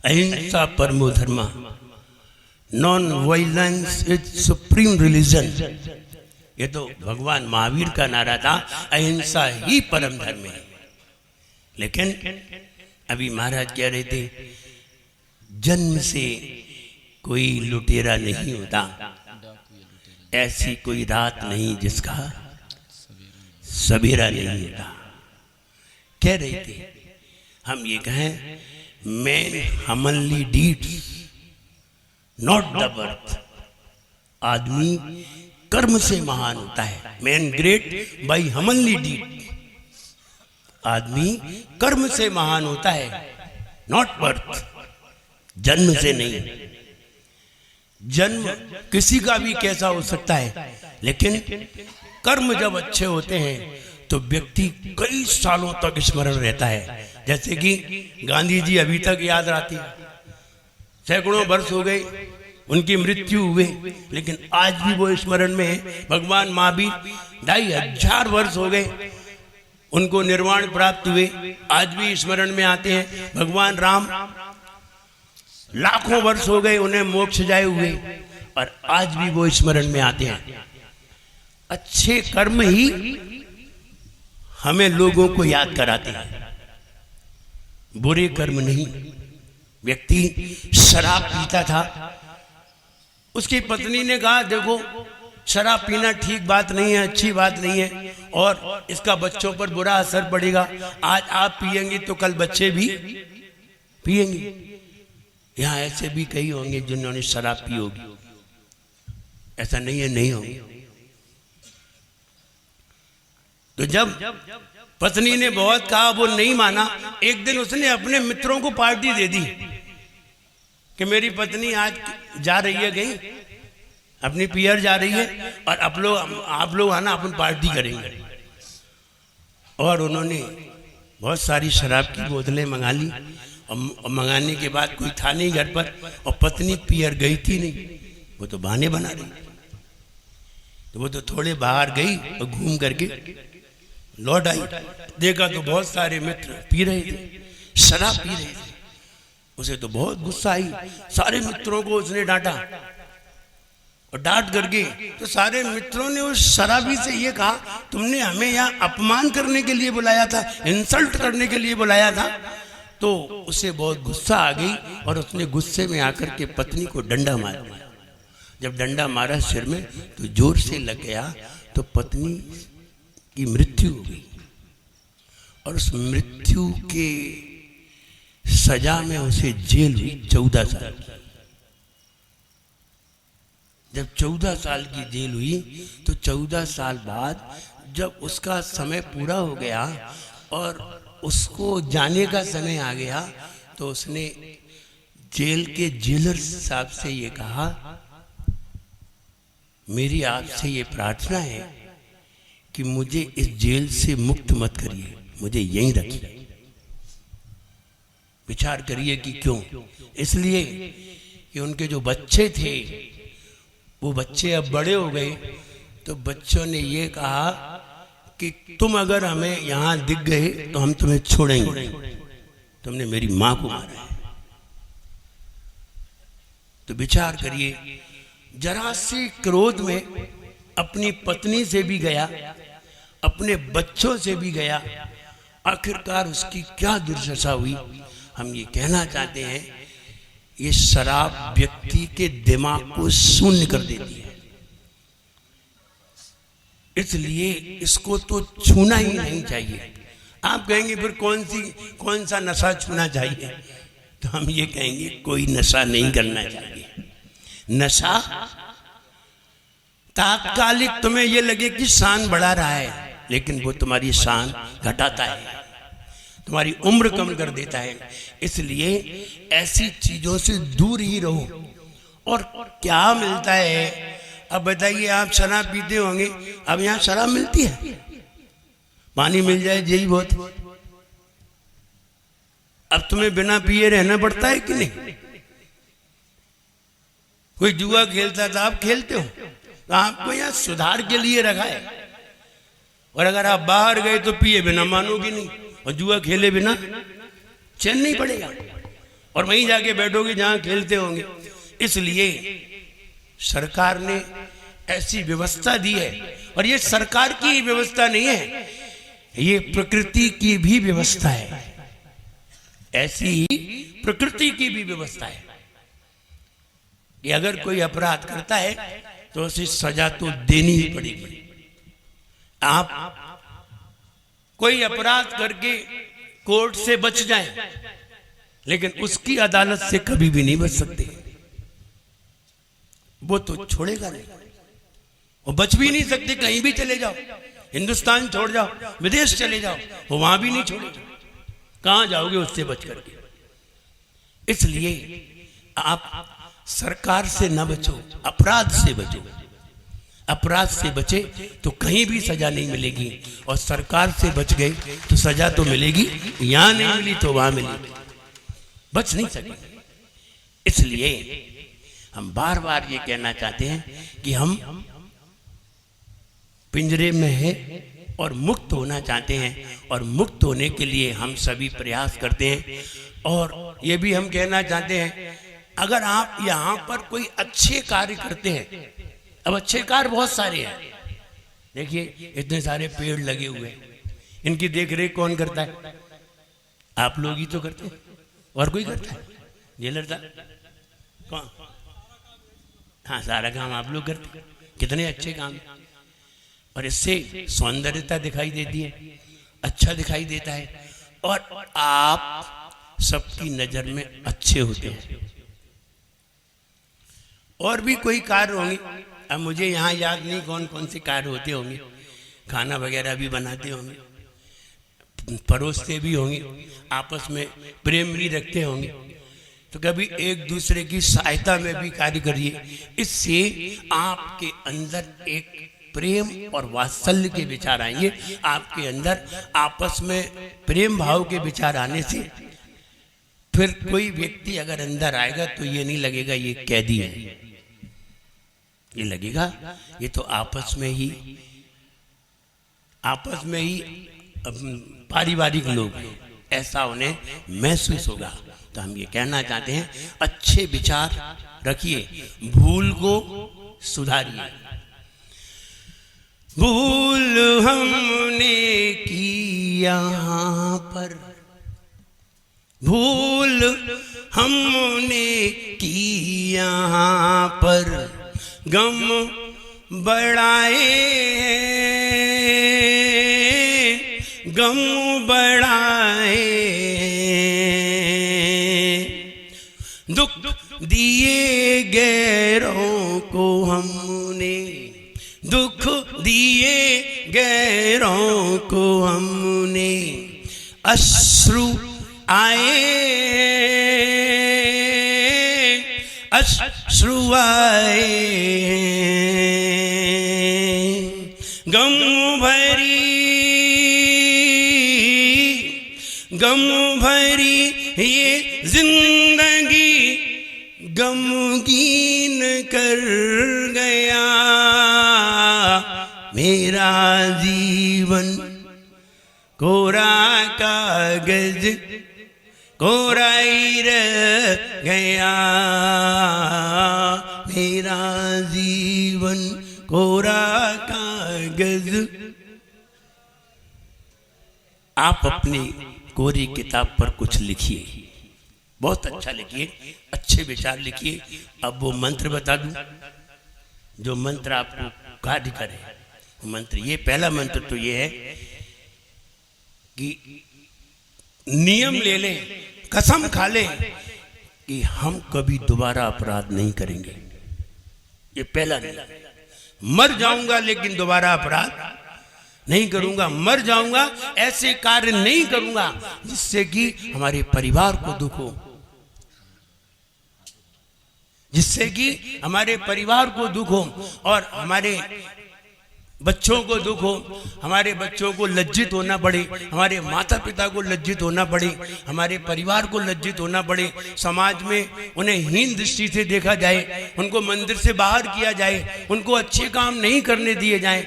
अहिंसा परमो धर्मा, non violence is supreme religion. ये तो भगवान महावीर का नारा था, अहिंसा ही परम धर्म है। लेकिन अभी महाराज कह रहे थे, जन्म से कोई लुटेरा नहीं होता, ऐसी कोई रात नहीं जिसका सवेरा नहीं होता। कह रहे थे हम ये कहें, man humanly deeds not the birth. आदमी कर्म से महान होता है। Man great by humanly deed. आदमी कर्म से महान होता है, नॉट बर्थ, जन्म से नहीं। जन्म किसी का भी कैसा हो सकता है, लेकिन कर्म जब अच्छे होते हैं तो व्यक्ति कई सालों तक स्मरण रहता है। जैसे कि गांधी जी अभी तक याद आती है, सैकड़ों वर्ष हो गए उनकी मृत्यु हुए, लेकिन आज भी वो स्मरण में है। भगवान महावीर 2500 वर्ष हो गए उनको निर्वाण प्राप्त हुए, आज भी स्मरण में आते हैं। भगवान राम लाखों वर्ष हो गए उन्हें मोक्ष जाए हुए, और आज भी वो स्मरण में आते हैं। अच्छे कर्म ही हमें लोगों को याद कराते हैं, बुरे कर्म नहीं। व्यक्ति शराब पीता था, उसकी पत्नी ने कहा देखो शराब पीना ठीक बात नहीं है, अच्छी बात नहीं है, और इसका बच्चों पर बुरा असर पड़ेगा। आज आप पिएंगे तो कल बच्चे भी पिएंगे। यहाँ ऐसे भी कई होंगे जिन्होंने शराब पी होगी, ऐसा नहीं है नहीं होंगे। तो जब पत्नी ने बहुत कहा, वो नहीं माना। एक दिन उसने अपने मित्रों को पार्टी दे दी कि मेरी पत्नी आज जा रही है कहीं, अपनी पियर जा रही है, और आप लोग आना, अपन पार्टी करेंगे। और उन्होंने बहुत सारी शराब की बोतलें मंगा ली, और मंगाने के बाद कोई था नहीं घर पर, और पत्नी पियर गई थी नहीं, वो तो बहाने बना रही। तो वो तो थोड़े बाहर गई और घूम करके लौट आई, देखा तो बहुत सारे मित्र पी रहे थे, शराब पी रहे थे। उसे तो बहुत गुस्सा आई, सारे मित्रों को उसने डांटा, और डांट करके तो सारे मित्रों ने उस शराबी से ये कहा, तुमने हमें यहाँ अपमान करने के लिए बुलाया था, इंसल्ट करने के लिए बुलाया था। तो उसे बहुत गुस्सा आ गई, और उसने गुस्से में आकर के पत्नी को डंडा मारा। जब डंडा मारा सिर में तो जोर से लग गया, तो पत्नी की मृत्यु हो गई, और उस मृत्यु के सजा में उसे जेल हुई 14 साल। जब 14 साल की जेल हुई तो 14 साल बाद जब उसका समय पूरा हो गया और उसको जाने का समय आ गया, तो उसने जेल के जेलर साहब से ये कहा, मेरी आपसे ये प्रार्थना है कि मुझे इस जेल से मुक्त मत करिए, मुझे यहीं रखिए। विचार करिए कि क्यों? इसलिए कि उनके जो बच्चे थे वो बच्चे अब बड़े हो गए, तो बच्चों ने ये कहा कि तुम अगर हमें यहाँ दिख गए तो हम तुम्हें छोड़ेंगे, तुमने मेरी माँ को मारा है। तो तो विचार करिए, जरा से क्रोध में अपनी पत्नी से भी गया, अपने बच्चों से भी गया, आखिरकार उसकी क्या दुर्दशा हुई। हम ये कहना चाहते हैं, ये शराब व्यक्ति के दिमाग को शून्य कर देती है, इसलिए इसको तो छूना ही नहीं चाहिए। आप कहेंगे फिर कौन सा नशा छूना चाहिए, तो हम ये कहेंगे कोई नशा नहीं करना चाहिए। नशा तात्कालिक तुम्हें ये लगे कि शान बढ़ा रहा है, लेकिन वो तुम्हारी शान घटाता है, तुम्हारी उम्र कम कर देता है। इसलिए ऐसी चीजों से दूर ही रहो। और क्या मिलता है, अब बताइए, आप शराब पीते होंगे, अब यहाँ शराब मिलती है? पानी मिल जाए यही बहुत। अब तुम्हें बिना पिए रहना पड़ता है कि नहीं? कोई जुआ खेलता था, आप खेलते हो, तो आपको यहाँ सुधार के लिए रखा है। और अगर आप बाहर गए तो पिए बिना मानोगे नहीं, और जुआ खेले बिना चैन नहीं पड़ेगा, और वहीं जाके बैठोगे जहां खेलते होंगे। इसलिए सरकार ने ऐसी व्यवस्था दी है, और ये सरकार की व्यवस्था नहीं है, ये प्रकृति की भी व्यवस्था है। ऐसी ही प्रकृति की भी व्यवस्था है कि अगर कोई अपराध करता है तो उसे सजा तो देनी ही पड़ेगी। आप कोई अपराध करके कोर्ट से बच जाए, लेकिन उसकी अदालत से कभी भी नहीं बच सकते, वो तो छोड़ेगा नहीं, वो बच भी नहीं सकते। कहीं भी चले जाओ, हिंदुस्तान छोड़ जाओ, विदेश चले जाओ, वो वहां भी नहीं छोड़ेगा। कहां जाओगे उससे बच करके? इसलिए आप सरकार से न बचो, अपराध से बचो। अपराध से बचे तो कहीं भी सजा नहीं मिलेगी, और सरकार से बच गए तो सजा तो मिलेगी, यहां नहीं मिली तो वहां मिलेगी, बच नहीं सकेंगे। इसलिए हम बार बार ये कहना चाहते हैं कि हम पिंजरे में हैं और मुक्त होना चाहते हैं, और मुक्त होने के लिए हम सभी प्रयास करते हैं। और ये भी हम कहना चाहते हैं, अगर आप यहाँ पर कोई अच्छे कार्य करते हैं, अब अच्छे कार्य बहुत सारे हैं, देखिए इतने सारे पेड़ लगे हुए हैं, इनकी देखरेख कौन करता है? आप लोग ही तो करते हैं, और कोई करता है? जेलर साहब कौन? हाँ, सारा काम आप लोग करते हैं। कितने अच्छे काम, और इससे सौंदर्यता दिखाई देती है, अच्छा दिखाई देता है, और आप सबकी नजर में अच्छे होते हैं। और भी कोई कार्य होंगे, अब मुझे यहाँ याद नहीं कौन कौन से कार्य होते होंगे, खाना वगैरह भी बनाते होंगे, परोसते भी होंगे, आपस में प्रेम भी रखते होंगे, तो कभी एक दूसरे की सहायता में भी कार्य करिए। इससे आपके अंदर एक प्रेम और वात्सल्य के विचार आएंगे। आपके अंदर आपस में प्रेम भाव के विचार आने से फिर कोई व्यक्ति अगर अंदर आएगा तो ये नहीं लगेगा ये कैदी है, ये लगेगा ये तो आपस में ही पारिवारिक लोग हैं, ऐसा उन्हें महसूस होगा। तो हम ये कहना चाहते हैं, अच्छे विचार रखिए, भूल को सुधारिए। भूल हमने की यहाँ पर, भूल हमने की यहाँ पर, गम बढ़ाए, गम बढ़ाए, दुख दिए गैरों को हमने, दुख दिए गैरों को हमने, अश्रु आए, अश्रु आए, गम भरी ये जिंदगी गमगीन कर गया, मेरा जीवन कोरा कागज, कोराई रह गया मेरा जीवन कोरा कागज। आप अपनी कोरी किताब पर कुछ लिखिए, बहुत अच्छा लिखिए, अच्छे विचार लिखिए। अब वो मंत्र बता दूं जो मंत्र आपको कार्य करे। मंत्र ये पहला मंत्र तो ये है कि नियम ले लें, कसम खा लें कि हम कभी दोबारा अपराध नहीं करेंगे। ये पहला नियम। मर जाऊंगा लेकिन दोबारा अपराध नहीं करूंगा। मर जाऊंगा ऐसे कार्य नहीं करूंगा जिससे कि हमारे परिवार को दुख हो, जिससे कि हमारे परिवार को दुख हो और हमारे बच्चों को दुख हो, हमारे बच्चों को लज्जित होना पड़े, हमारे माता पिता को लज्जित होना पड़े, हमारे परिवार को लज्जित होना पड़े, समाज में उन्हें हीन दृष्टि से देखा जाए, उनको मंदिर से बाहर किया जाए, उनको अच्छे काम नहीं करने दिए जाएं।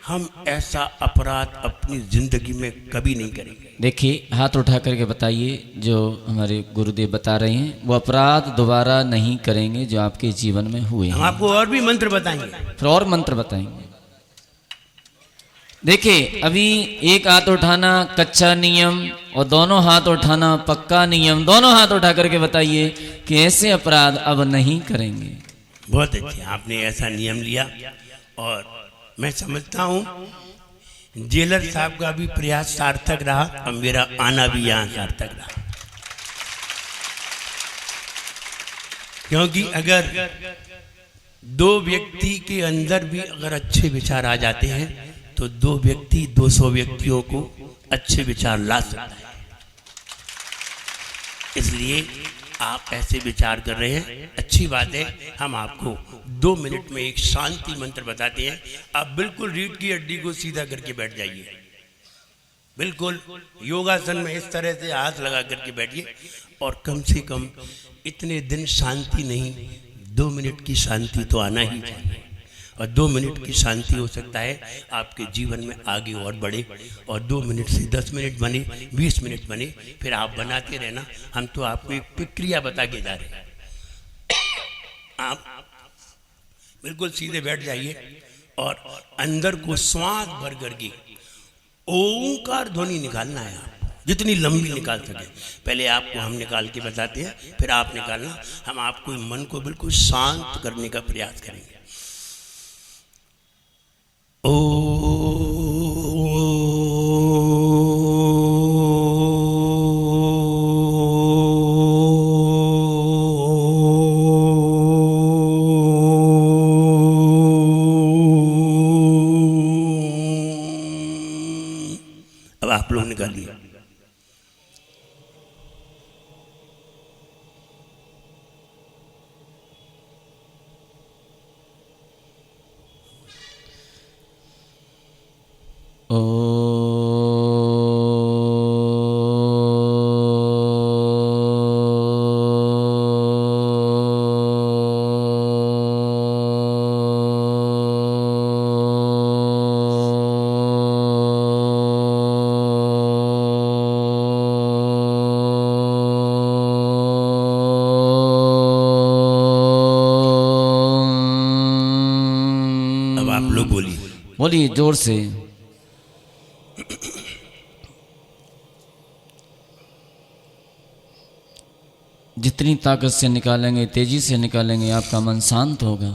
हम ऐसा अपराध अपनी जिंदगी में कभी नहीं करेंगे। देखिए, हाथ उठा करके बताइए, जो हमारे गुरुदेव बता रहे हैं वो अपराध दोबारा नहीं करेंगे जो आपके जीवन में हुए हम हैं। आपको और भी मंत्र बताएंगे, फिर और मंत्र बताएंगे। देखिए, अभी एक हाथ उठाना कच्चा नियम और दोनों हाथ उठाना पक्का नियम। दोनों हाथ उठा करके बताइए कि ऐसे अपराध अब नहीं करेंगे। बहुत अच्छे, आपने ऐसा नियम लिया और मैं समझता हूं जेलर साहब का भी प्रयास सार्थक रहा और मेरा आना भी यहां सार्थक रहा। क्योंकि अगर दो व्यक्ति के अंदर भी अगर अच्छे विचार आ जाते हैं तो 200 व्यक्तियों को अच्छे विचार ला सकता है। इसलिए आप ऐसे विचार कर रहे हैं, अच्छी बात है। हम आपको 2 मिनट में एक शांति मंत्र बताते हैं। आप बिल्कुल रीढ़ की हड्डी को सीधा करके बैठ जाइए, बिल्कुल योगासन में इस तरह से हाथ लगा करके बैठिए और कम से कम इतने दिन शांति नहीं, 2 मिनट की शांति तो आना ही चाहिए। और 2 मिनट की शांति हो सकता है आपके जीवन में आगे और बढ़े और 2 मिनट से 10 मिनट बने, 20 मिनट बने, फिर आप बनाते रहना। हम तो आपको एक प्रक्रिया बता के जा रहे हैं। आप बिल्कुल सीधे बैठ जाइए और अंदर को श्वास भर करके ओंकार ध्वनि निकालना है। आप जितनी लंबी निकाल सके, पहले आपको हम निकाल के बताते हैं, फिर आप निकालना। हम आपको मन को बिल्कुल शांत करने का प्रयास करेंगे। अब आप लोग निकालिए। अब आप लोग बोलिए जोर से। जितनी ताकत से निकालेंगे, तेजी से निकालेंगे, आपका मन शांत होगा।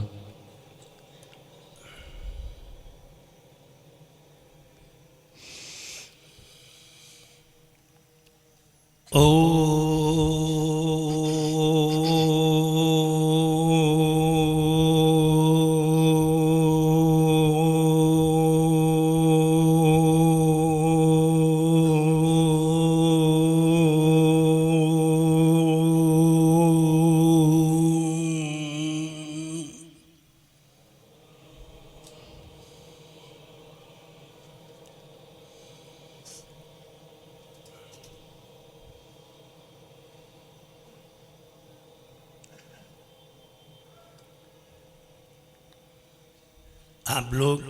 आप लोग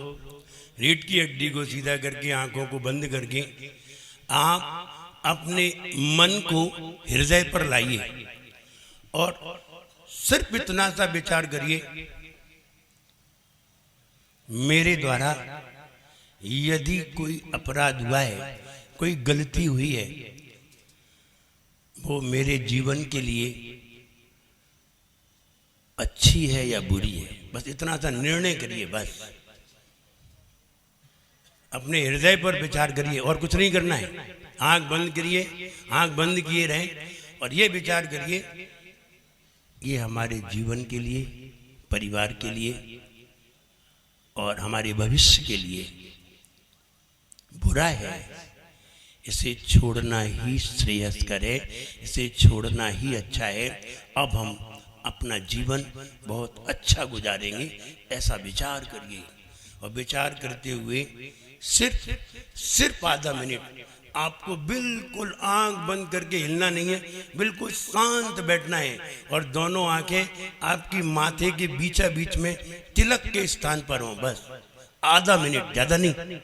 रीढ़ की हड्डी को सीधा करके आंखों को बंद करके आप अपने मन को हृदय पर लाइए और सिर्फ इतना सा विचार करिए, मेरे द्वारा यदि कोई अपराध हुआ है, कोई गलती हुई है, वो मेरे जीवन के लिए अच्छी है या बुरी है। बस इतना सा निर्णय करिए। बस अपने हृदय पर विचार करिए और कुछ नहीं करना है। आंख बंद करिए, आंख बंद किए रहें और ये विचार करिए, ये हमारे जीवन के लिए, परिवार के लिए और हमारे भविष्य के लिए बुरा है। इसे छोड़ना ही श्रेयस्कर है, इसे छोड़ना ही अच्छा है। अब हम अपना जीवन बहुत अच्छा गुजारेंगे, ऐसा विचार करिए। और विचार करते हुए सिर्फ आधा मिनट आपको बिल्कुल आंख बंद करके हिलना नहीं है, बिल्कुल शांत बैठना है और दोनों आंखें आपकी माथे के बीचा बीच में तिलक के स्थान पर हों। बस आधा मिनट, ज्यादा नहीं।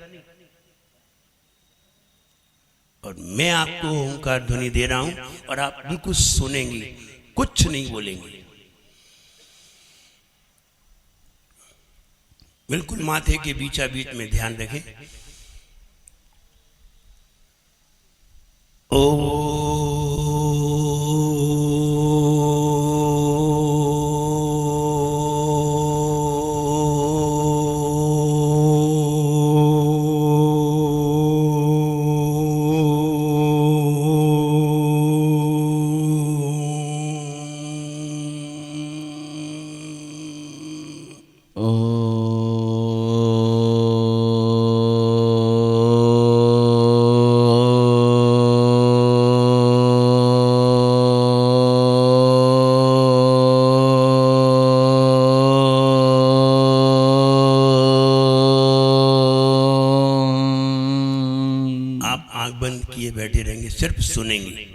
और मैं आपको ओंकार ध्वनि दे रहा हूं और आप बिल्कुल सुनेंगे, कुछ नहीं बोलेंगे। बिल्कुल माथे के बीचा बीच में ध्यान रखें। बैठे रहेंगे, सिर्फ सुनेंगे।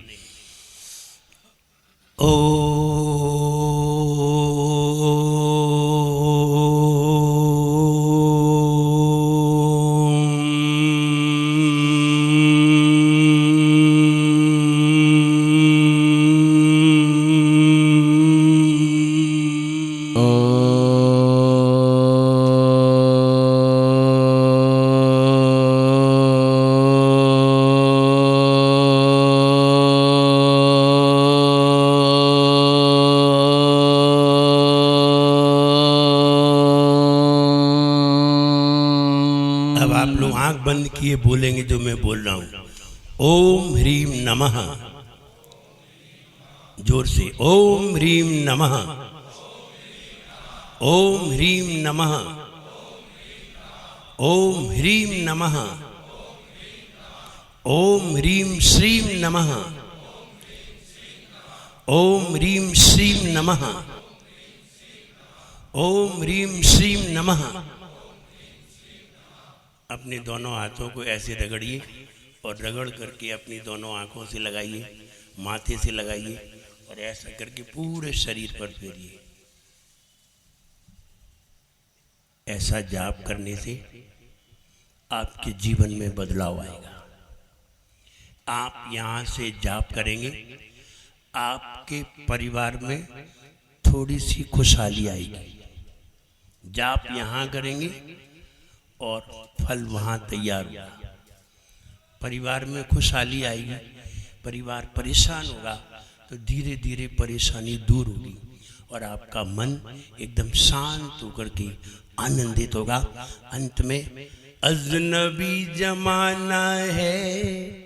अब आप लोग आंख बंद किए बोलेंगे जो मैं बोल रहा हूं। ओम ह्रीम नमः, जोर से ओम ह्रीम नमः, ओम ह्रीम नमः, ओम ह्रीम नमः, ओम ह्रीम श्रीम नमः, ओम ह्रीम श्रीम नमः, ओम ह्रीम श्रीम नमः। अपने दोनों हाथों को ऐसे रगड़िए और रगड़ करके अपनी दोनों आंखों से लगाइए, माथे से लगाइए और ऐसा करके पूरे शरीर पर फेरिए। ऐसा जाप करने से आपके जीवन में बदलाव आएगा। आप यहाँ से जाप करेंगे, आपके परिवार में थोड़ी सी खुशहाली आएगी। जाप यहाँ करेंगे और फल वहाँ तैयार होगा। परिवार में खुशहाली आएगी, परिवार परेशान होगा तो धीरे धीरे परेशानी दूर होगी और आपका मन एकदम शांत होकर के आनंदित होगा। अंत में अजनबी जमाना है,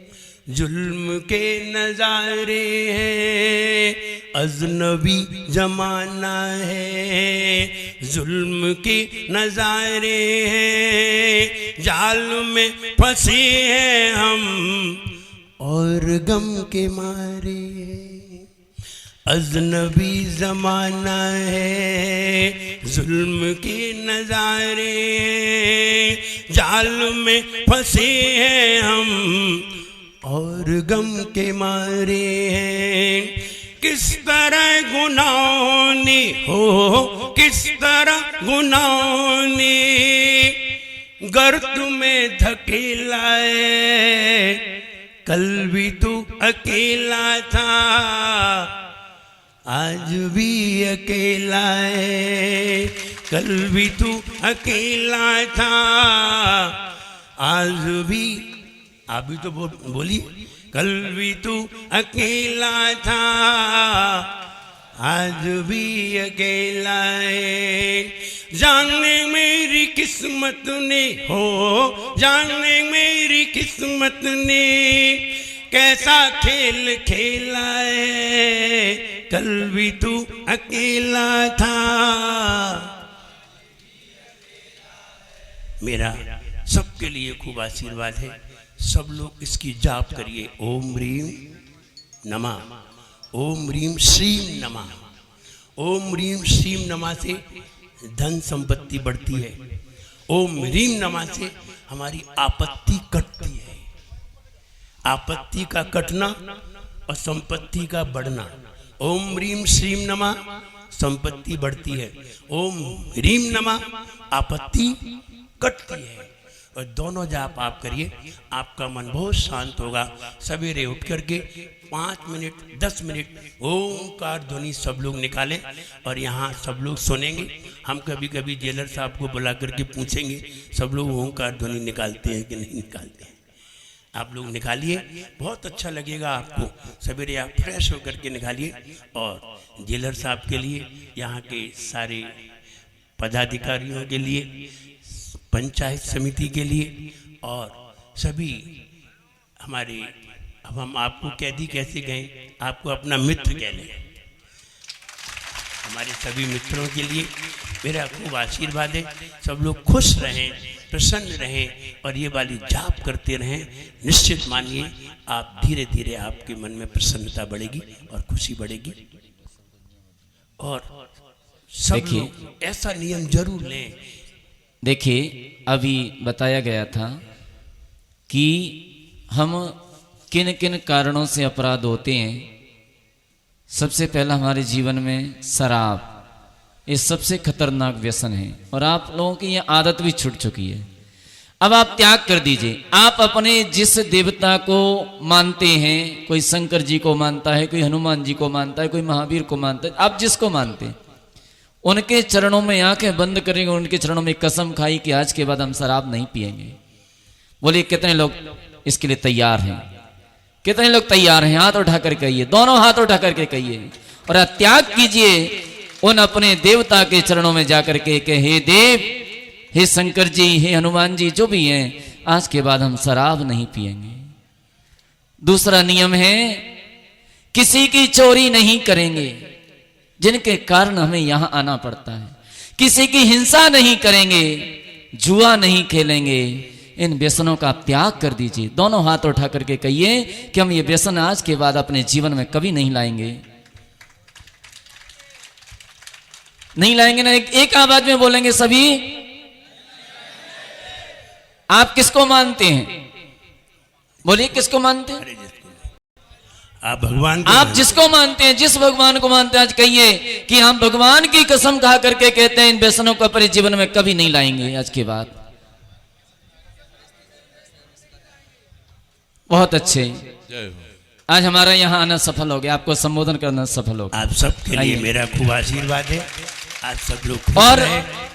जुल्म के नजारे हैं, अजनबी जमाना है, जुल्म के नजारे हैं, जाल में फंसे हैं हम और गम के मारे। अजनबी जमाना है, जुल्म के नजारे हैं, जाल में फंसे हैं हम और गम के मारे हैं। किस तरह गुनाहों ने किस तरह गुनाहों ने गर्त में धकेला है, कल भी तू अकेला था, आज भी अकेला है। कल भी तू अकेला था, आज भी, आप भी तो बोलिए। कल भी तू अकेला था, आज भी अकेला है। जाने मेरी किस्मत ने हो, जाने मेरी किस्मत ने कैसा खेल खेला है। कल भी तू अकेला था। मेरा सबके लिए खूब आशीर्वाद है। सब लोग इसकी जाप करिए। ओम ह्रीम नमः, ओम ह्रीम श्रीम नमः। ओम ह्रीम श्रीम नमः से धन संपत्ति बढ़ती है। ओम ह्रीम नमः से हमारी आपत्ति कटती है। आपत्ति का कटना और संपत्ति का बढ़ना। ओम ह्रीम श्रीम नमः, संपत्ति बढ़ती है। ओम ह्रीम नमः, आपत्ति कटती है। और दोनों जाप आप करिए, आपका मन बहुत शांत होगा। सवेरे उठ करके 5 मिनट 10 मिनट ओंकार ध्वनि सब लोग निकालें और यहाँ सब लोग सुनेंगे। हम कभी कभी जेलर साहब को बुला करके पूछेंगे सब लोग ओंकार ध्वनि निकालते हैं कि नहीं निकालते हैं। आप लोग निकालिए, बहुत अच्छा लगेगा आपको। सवेरे आप फ्रेश होकर के निकालिए। और जेलर साहब के लिए, यहाँ के सारे पदाधिकारियों के लिए, पंचायत समिति के लिए और सभी हमारे, अब हम आपको कैदी कैसे गए, आपको अपना मित्र कह लें। हमारे सभी मित्रों के लिए मेरा खूब आशीर्वाद है। सब लोग खुश रहें, प्रसन्न रहें और ये वाली जाप करते रहें। निश्चित मानिए आप धीरे धीरे आपके मन में प्रसन्नता बढ़ेगी और खुशी बढ़ेगी। और सब लोग ऐसा नियम जरूर लें। देखिए, अभी बताया गया था कि हम किन किन कारणों से अपराध होते हैं। सबसे पहला हमारे जीवन में शराब, ये सबसे खतरनाक व्यसन है और आप लोगों की ये आदत भी छूट चुकी है। अब आप त्याग कर दीजिए। आप अपने जिस देवता को मानते हैं, कोई शंकर जी को मानता है, कोई हनुमान जी को मानता है, कोई महावीर को मानता है, आप जिसको मानते हैं उनके चरणों में आंखें बंद करेंगे, उनके चरणों में कसम खाई कि आज के बाद हम शराब नहीं पिएंगे। बोलिए कितने लोग इसके लिए तैयार हैं? कितने लोग तैयार हैं? हाथ उठा कर कहिए, दोनों हाथ उठा करके कहिए और त्याग कीजिए उन अपने देवता के चरणों में जाकर के हे देव, हे शंकर जी, हे हनुमान जी, जो भी हैं, आज के बाद हम शराब नहीं पिएंगे। दूसरा नियम है किसी की चोरी नहीं करेंगे, जिनके कारण हमें यहां आना पड़ता है। किसी की हिंसा नहीं करेंगे, जुआ नहीं खेलेंगे। इन व्यसनों का त्याग कर दीजिए। दोनों हाथ उठा करके कहिए कि हम ये व्यसन आज के बाद अपने जीवन में कभी नहीं लाएंगे। नहीं लाएंगे ना? एक आवाज में बोलेंगे सभी। आप किसको मानते हैं? बोलिए किसको मानते हैं? आप भगवान, आप जिसको मानते हैं, जिस भगवान को मानते हैं, आज कहिए कि हम भगवान की कसम खा करके कहते हैं इन व्यसनों को अपने जीवन में कभी नहीं लाएंगे आज के बाद। बहुत अच्छे, आज हमारा यहाँ आना सफल हो गया, आपको संबोधन करना सफल हो गया। आप सबके लिए मेरा खूब आशीर्वाद है। आज सब लोग और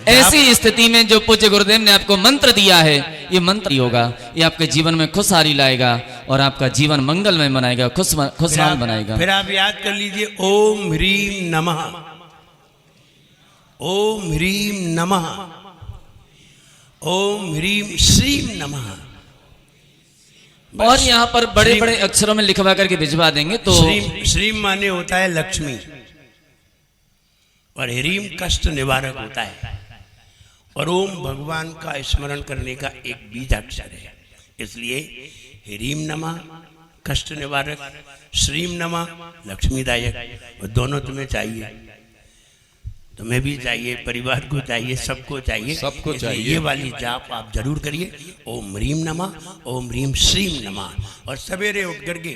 ऐसी स्थिति में जो पूज्य गुरुदेव ने आपको मंत्र दिया है, ये मंत्र होगा, ये आपके जीवन में खुशहाली लाएगा और आपका जीवन मंगलमय बनाएगा, खुशहाल बनाएगा। फिर आप याद कर लीजिए, ओम ह्रीम नमः, ओम ह्रीम नमः, ओम ह्रीम श्रीम नमः। और यहाँ पर बड़े बड़े अक्षरों में लिखवा करके भिजवा देंगे। तो श्रीम माने होता है लक्ष्मी और ह्रीम कष्ट निवारक होता है और ओम भगवान का स्मरण करने का एक बीजाक्षर है। इसलिए ह्रीम नमः कष्ट निवारक, श्रीम नमः लक्ष्मीदायक। और दोनों तुम्हें चाहिए, तुम्हें भी चाहिए, परिवार को चाहिए, सबको चाहिए, सबको चाहिए। ये वाली जाप आप जरूर करिए। ओम ह्रीम नमः, ओम ह्रीम श्रीम नमः। और सवेरे उठ करके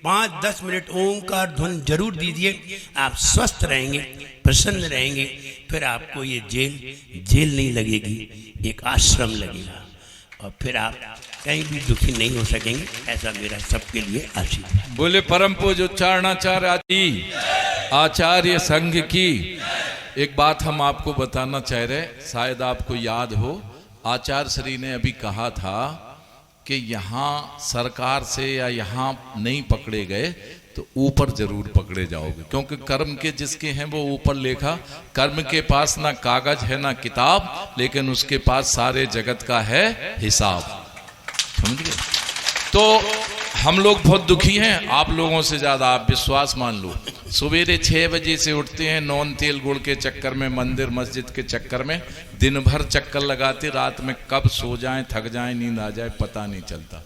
5-10 मिनट ओंकार ध्वनि जरूर दीजिए। आप स्वस्थ रहेंगे, प्रसन्न रहेंगे। फिर आपको ये जेल नहीं लगेगी, एक आश्रम लगेगा। और फिर आप कहीं भी दुखी नहीं हो सकेंगे, ऐसा मेरा सबके लिए आशीर्वाद है। बोले परम पूज्य उच्चारणाचार्य जी आचार्य संघ की। एक बात हम आपको बताना चाह रहे, शायद आपको याद हो, आचार्य श्री ने अभी कहा था कि यहाँ सरकार से या यहाँ नहीं पकड़े गए तो ऊपर जरूर पकड़े जाओगे, क्योंकि कर्म के जिसके हैं वो ऊपर लेखा। कर्म के पास ना कागज है ना किताब, लेकिन उसके पास सारे जगत का है हिसाब। समझ गए? तो हम लोग बहुत दुखी हैं, आप लोगों से ज्यादा। आप विश्वास मान लो, सवेरे 6 बजे से उठते हैं, नॉन तेल गुड़ के चक्कर में, मंदिर मस्जिद के चक्कर में, दिन भर चक्कर लगाते, रात में कब सो जाएं, थक जाएं, नींद आ जाए पता नहीं चलता।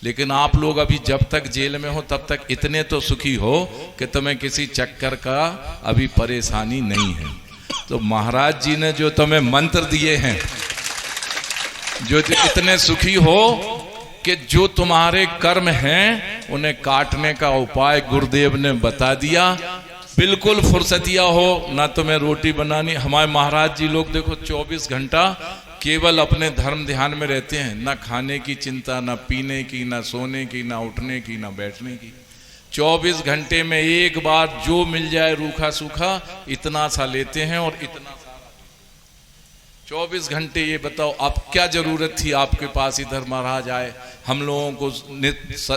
लेकिन आप लोग अभी जब तक जेल में हो तब तक इतने तो सुखी हो कि तुम्हें किसी चक्कर का अभी परेशानी नहीं है। तो महाराज जी ने जो तुम्हें मंत्र दिए हैं, जो इतने सुखी हो कि जो तुम्हारे कर्म हैं उन्हें काटने का उपाय गुरुदेव ने बता दिया। बिल्कुल फुर्सतिया हो, ना तुम्हें रोटी बनानी। हमारे महाराज जी लोग देखो 24 घंटा केवल अपने धर्म ध्यान में रहते हैं, ना खाने की चिंता, ना पीने की, ना सोने की, ना उठने की, ना बैठने की। 24 घंटे में एक बार जो मिल जाए रूखा सूखा इतना सा लेते हैं और इतना सा 24 घंटे। ये बताओ अब क्या जरूरत थी आपके पास इधर महाराज आए, हम लोगों को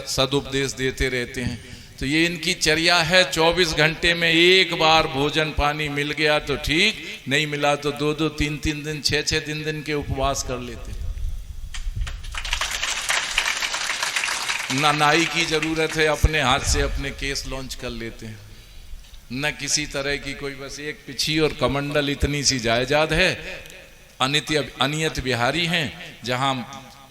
सदुपदेश देते रहते हैं। तो ये इनकी चर्या है, 24 घंटे में एक बार भोजन पानी मिल गया तो ठीक, नहीं मिला तो 2-2 3-3 दिन 6-6 दिन के उपवास कर लेते। ना नाई की जरूरत है, अपने हाथ से अपने केस लॉन्च कर लेते हैं, न किसी तरह की कोई, बस एक पिछी और कमंडल इतनी सी जायदाद है। अनियत बिहारी हैं, जहां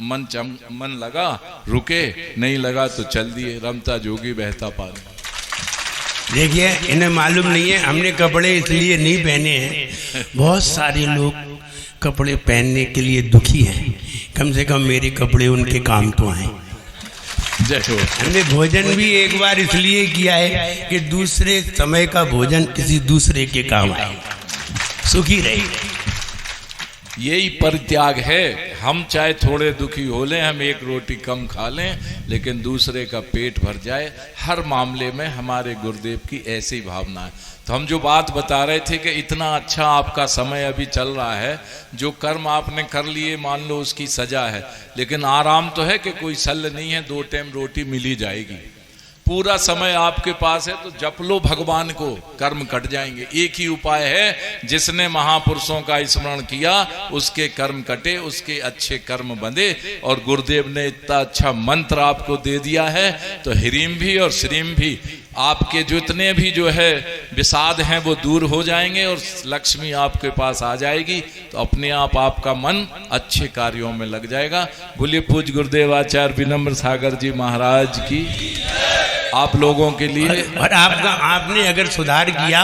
मन लगा रुके, नहीं लगा तो चल दिए, रमता जोगी बहता पानी। देखिए इन्हें मालूम नहीं है, हमने कपड़े इसलिए नहीं पहने हैं। बहुत सारे लोग कपड़े पहनने के लिए दुखी हैं, कम से कम मेरे कपड़े उनके काम तो आए। हमने भोजन भी एक बार इसलिए किया है कि दूसरे समय का भोजन किसी दूसरे के काम आए, सुखी रहे। यही परित्याग है। हम चाहे थोड़े दुखी हो लें, हम एक रोटी कम खा लें, लेकिन दूसरे का पेट भर जाए। हर मामले में हमारे गुरुदेव की ऐसी भावना है। तो हम जो बात बता रहे थे कि इतना अच्छा आपका समय अभी चल रहा है, जो कर्म आपने कर लिए मान लो उसकी सजा है, लेकिन आराम तो है कि कोई शल्य नहीं है, 2 टाइम रोटी मिल ही जाएगी। पूरा समय आपके पास है तो जप लो भगवान को, कर्म कट जाएंगे। एक ही उपाय है, जिसने महापुरुषों का स्मरण किया उसके कर्म कटे, उसके अच्छे कर्म बंधे। और गुरुदेव ने इतना अच्छा मंत्र आपको दे दिया है, तो ह्रीम भी और श्रीम भी, आपके जितने भी जो है विषाद हैं वो दूर हो जाएंगे और लक्ष्मी आपके पास आ जाएगी। तो अपने आप आपका मन अच्छे कार्यों में लग जाएगा। बोलिए पूज्य गुरुदेव आचार्य विनम्र सागर जी महाराज की। आप लोगों के लिए और आपने अगर सुधार किया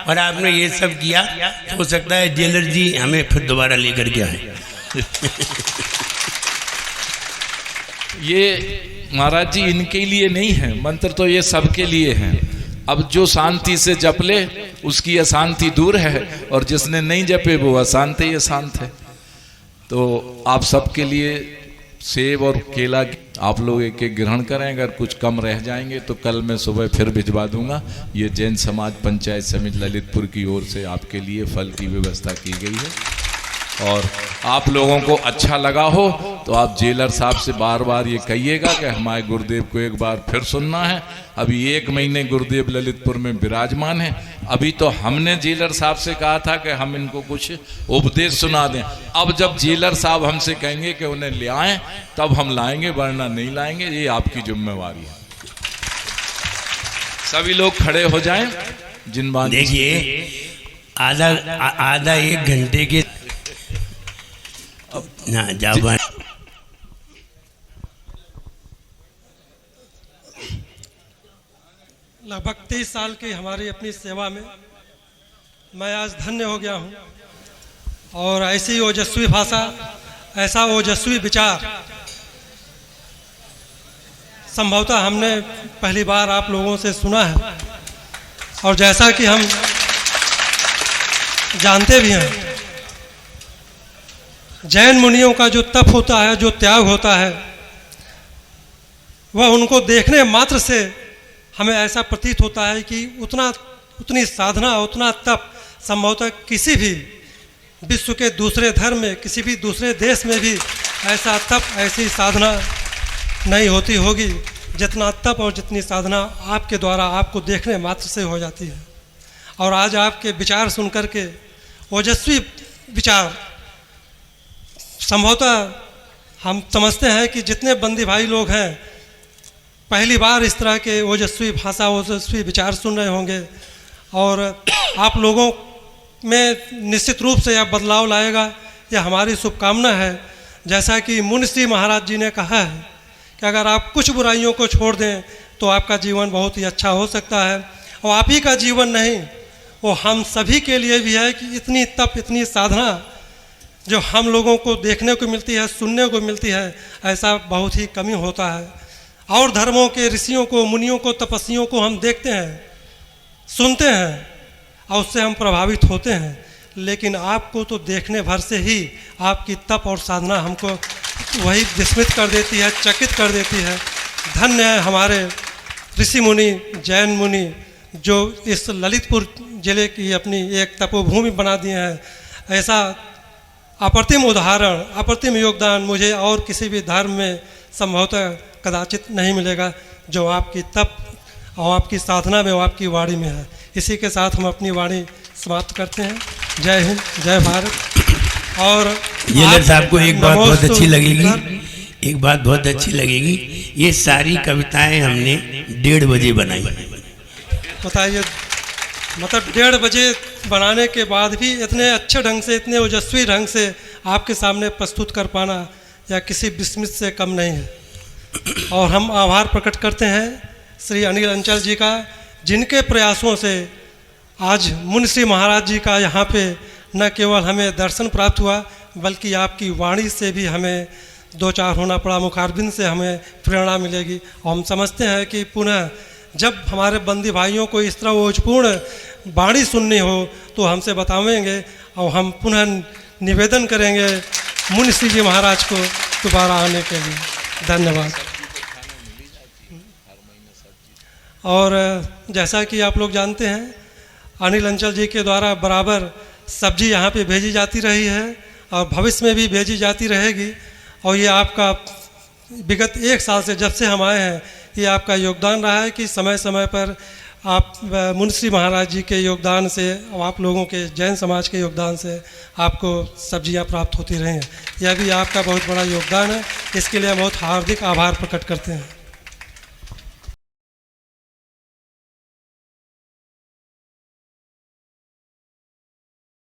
और आपने ये सब किया तो हो सकता है जेलर जी हमें फिर दोबारा लेकर के आए। ये महाराज जी इनके लिए नहीं है मंत्र, तो ये सबके लिए हैं। अब जो शांति से जप ले उसकी अशांति दूर है, और जिसने नहीं जपे वो अशांत ही अशांत है। तो आप सबके लिए सेब और केला आप लोग एक एक ग्रहण करें। अगर कुछ कम रह जाएंगे तो कल मैं सुबह फिर भिजवा दूंगा। ये जैन समाज पंचायत समिति ललितपुर की ओर से आपके लिए फल की व्यवस्था की गई है। और आप लोगों को अच्छा लगा हो तो आप जेलर साहब से बार बार ये कहिएगा कि हमारे गुरुदेव को एक बार फिर सुनना है। अभी 1 महीने गुरुदेव ललितपुर में विराजमान है। अभी तो हमने जेलर साहब से कहा था कि हम इनको कुछ उपदेश सुना दें। अब जब जेलर साहब हमसे कहेंगे कि उन्हें ले आएं तब हम लाएंगे, वरना नहीं लाएंगे। ये आपकी जिम्मेवारी है। सभी लोग खड़े हो जाएं। जिन बात देखिए आधा 1 घंटे के ना जाबा लगभग 23 साल की हमारी अपनी सेवा में मैं आज धन्य हो गया हूँ। और ऐसी ओजस्वी भाषा, ऐसा ओजस्वी विचार संभवतः हमने पहली बार आप लोगों से सुना है। और जैसा कि हम जानते भी हैं, जैन मुनियों का जो तप होता है, जो त्याग होता है, वह उनको देखने मात्र से हमें ऐसा प्रतीत होता है कि उतनी साधना, उतना तप संभवतः किसी भी विश्व के दूसरे धर्म में, किसी भी दूसरे देश में भी ऐसा तप, ऐसी साधना नहीं होती होगी जितना तप और जितनी साधना आपके द्वारा, आपको देखने मात्र से हो जाती है। और आज आपके विचार सुनकर के, ओजस्वी विचार, संभवतः हम समझते हैं कि जितने बंदी भाई लोग हैं पहली बार इस तरह के ओजस्वी भाषा, ओजस्वी विचार सुन रहे होंगे, और आप लोगों में निश्चित रूप से यह बदलाव लाएगा, यह हमारी शुभकामना है। जैसा कि मुनिश्री महाराज जी ने कहा है कि अगर आप कुछ बुराइयों को छोड़ दें तो आपका जीवन बहुत ही अच्छा हो सकता है। और आप ही का जीवन नहीं, वो हम सभी के लिए भी है कि इतनी तप, इतनी साधना जो हम लोगों को देखने को मिलती है, सुनने को मिलती है, ऐसा बहुत ही कमी होता है। और धर्मों के ऋषियों को, मुनियों को, तपस्वियों को हम देखते हैं, सुनते हैं और उससे हम प्रभावित होते हैं, लेकिन आपको तो देखने भर से ही आपकी तप और साधना हमको वही विस्मित कर देती है, चकित कर देती है। धन्य है हमारे ऋषि मुनि, जैन मुनि, जो इस ललितपुर जिले की अपनी एक तपोभूमि बना दिए हैं। ऐसा अप्रतिम उदाहरण, अप्रतिम योगदान मुझे और किसी भी धर्म में संभवतः कदाचित नहीं मिलेगा जो आपकी तप और आपकी साधना में और आपकी वाणी में है। इसी के साथ हम अपनी वाणी समाप्त करते हैं। जय हिंद, जय भारत। और जेलर साहब को एक बात बहुत अच्छी लगेगी, एक बात बहुत अच्छी लगेगी, ये सारी कविताएं हमने 1:30 बजे बनाई। बताइए, मतलब 1:30 बजे बनाने के बाद भी इतने अच्छे ढंग से, इतने ओजस्वी ढंग से आपके सामने प्रस्तुत कर पाना या किसी विस्मित से कम नहीं है। और हम आभार प्रकट करते हैं श्री अनिल अंचल जी का, जिनके प्रयासों से आज मुनिश्री महाराज जी का यहाँ पे न केवल हमें दर्शन प्राप्त हुआ, बल्कि आपकी वाणी से भी हमें 2-4 होना पड़ा, मुखारबिंद से हमें प्रेरणा मिलेगी। और हम समझते हैं कि पुनः जब हमारे बंदी भाइयों को इस तरह ओजपूर्ण वाणी सुननी हो तो हमसे बतावेंगे और हम पुनः निवेदन करेंगे मुनिश्री जी महाराज को दोबारा आने के लिए। धन्यवाद। और जैसा कि आप लोग जानते हैं, अनिल अंचल जी के द्वारा बराबर सब्जी यहाँ पे भेजी जाती रही है और भविष्य में भी भेजी जाती रहेगी। और ये आपका विगत 1 साल से, जब से हम आए हैं, ये आपका योगदान रहा है कि समय समय पर आप मुनिश्री महाराज जी के योगदान से और आप लोगों के जैन समाज के योगदान से आपको सब्जियां प्राप्त होती रही हैं। यह भी आपका बहुत बड़ा योगदान है। इसके लिए हम बहुत हार्दिक आभार प्रकट करते हैं।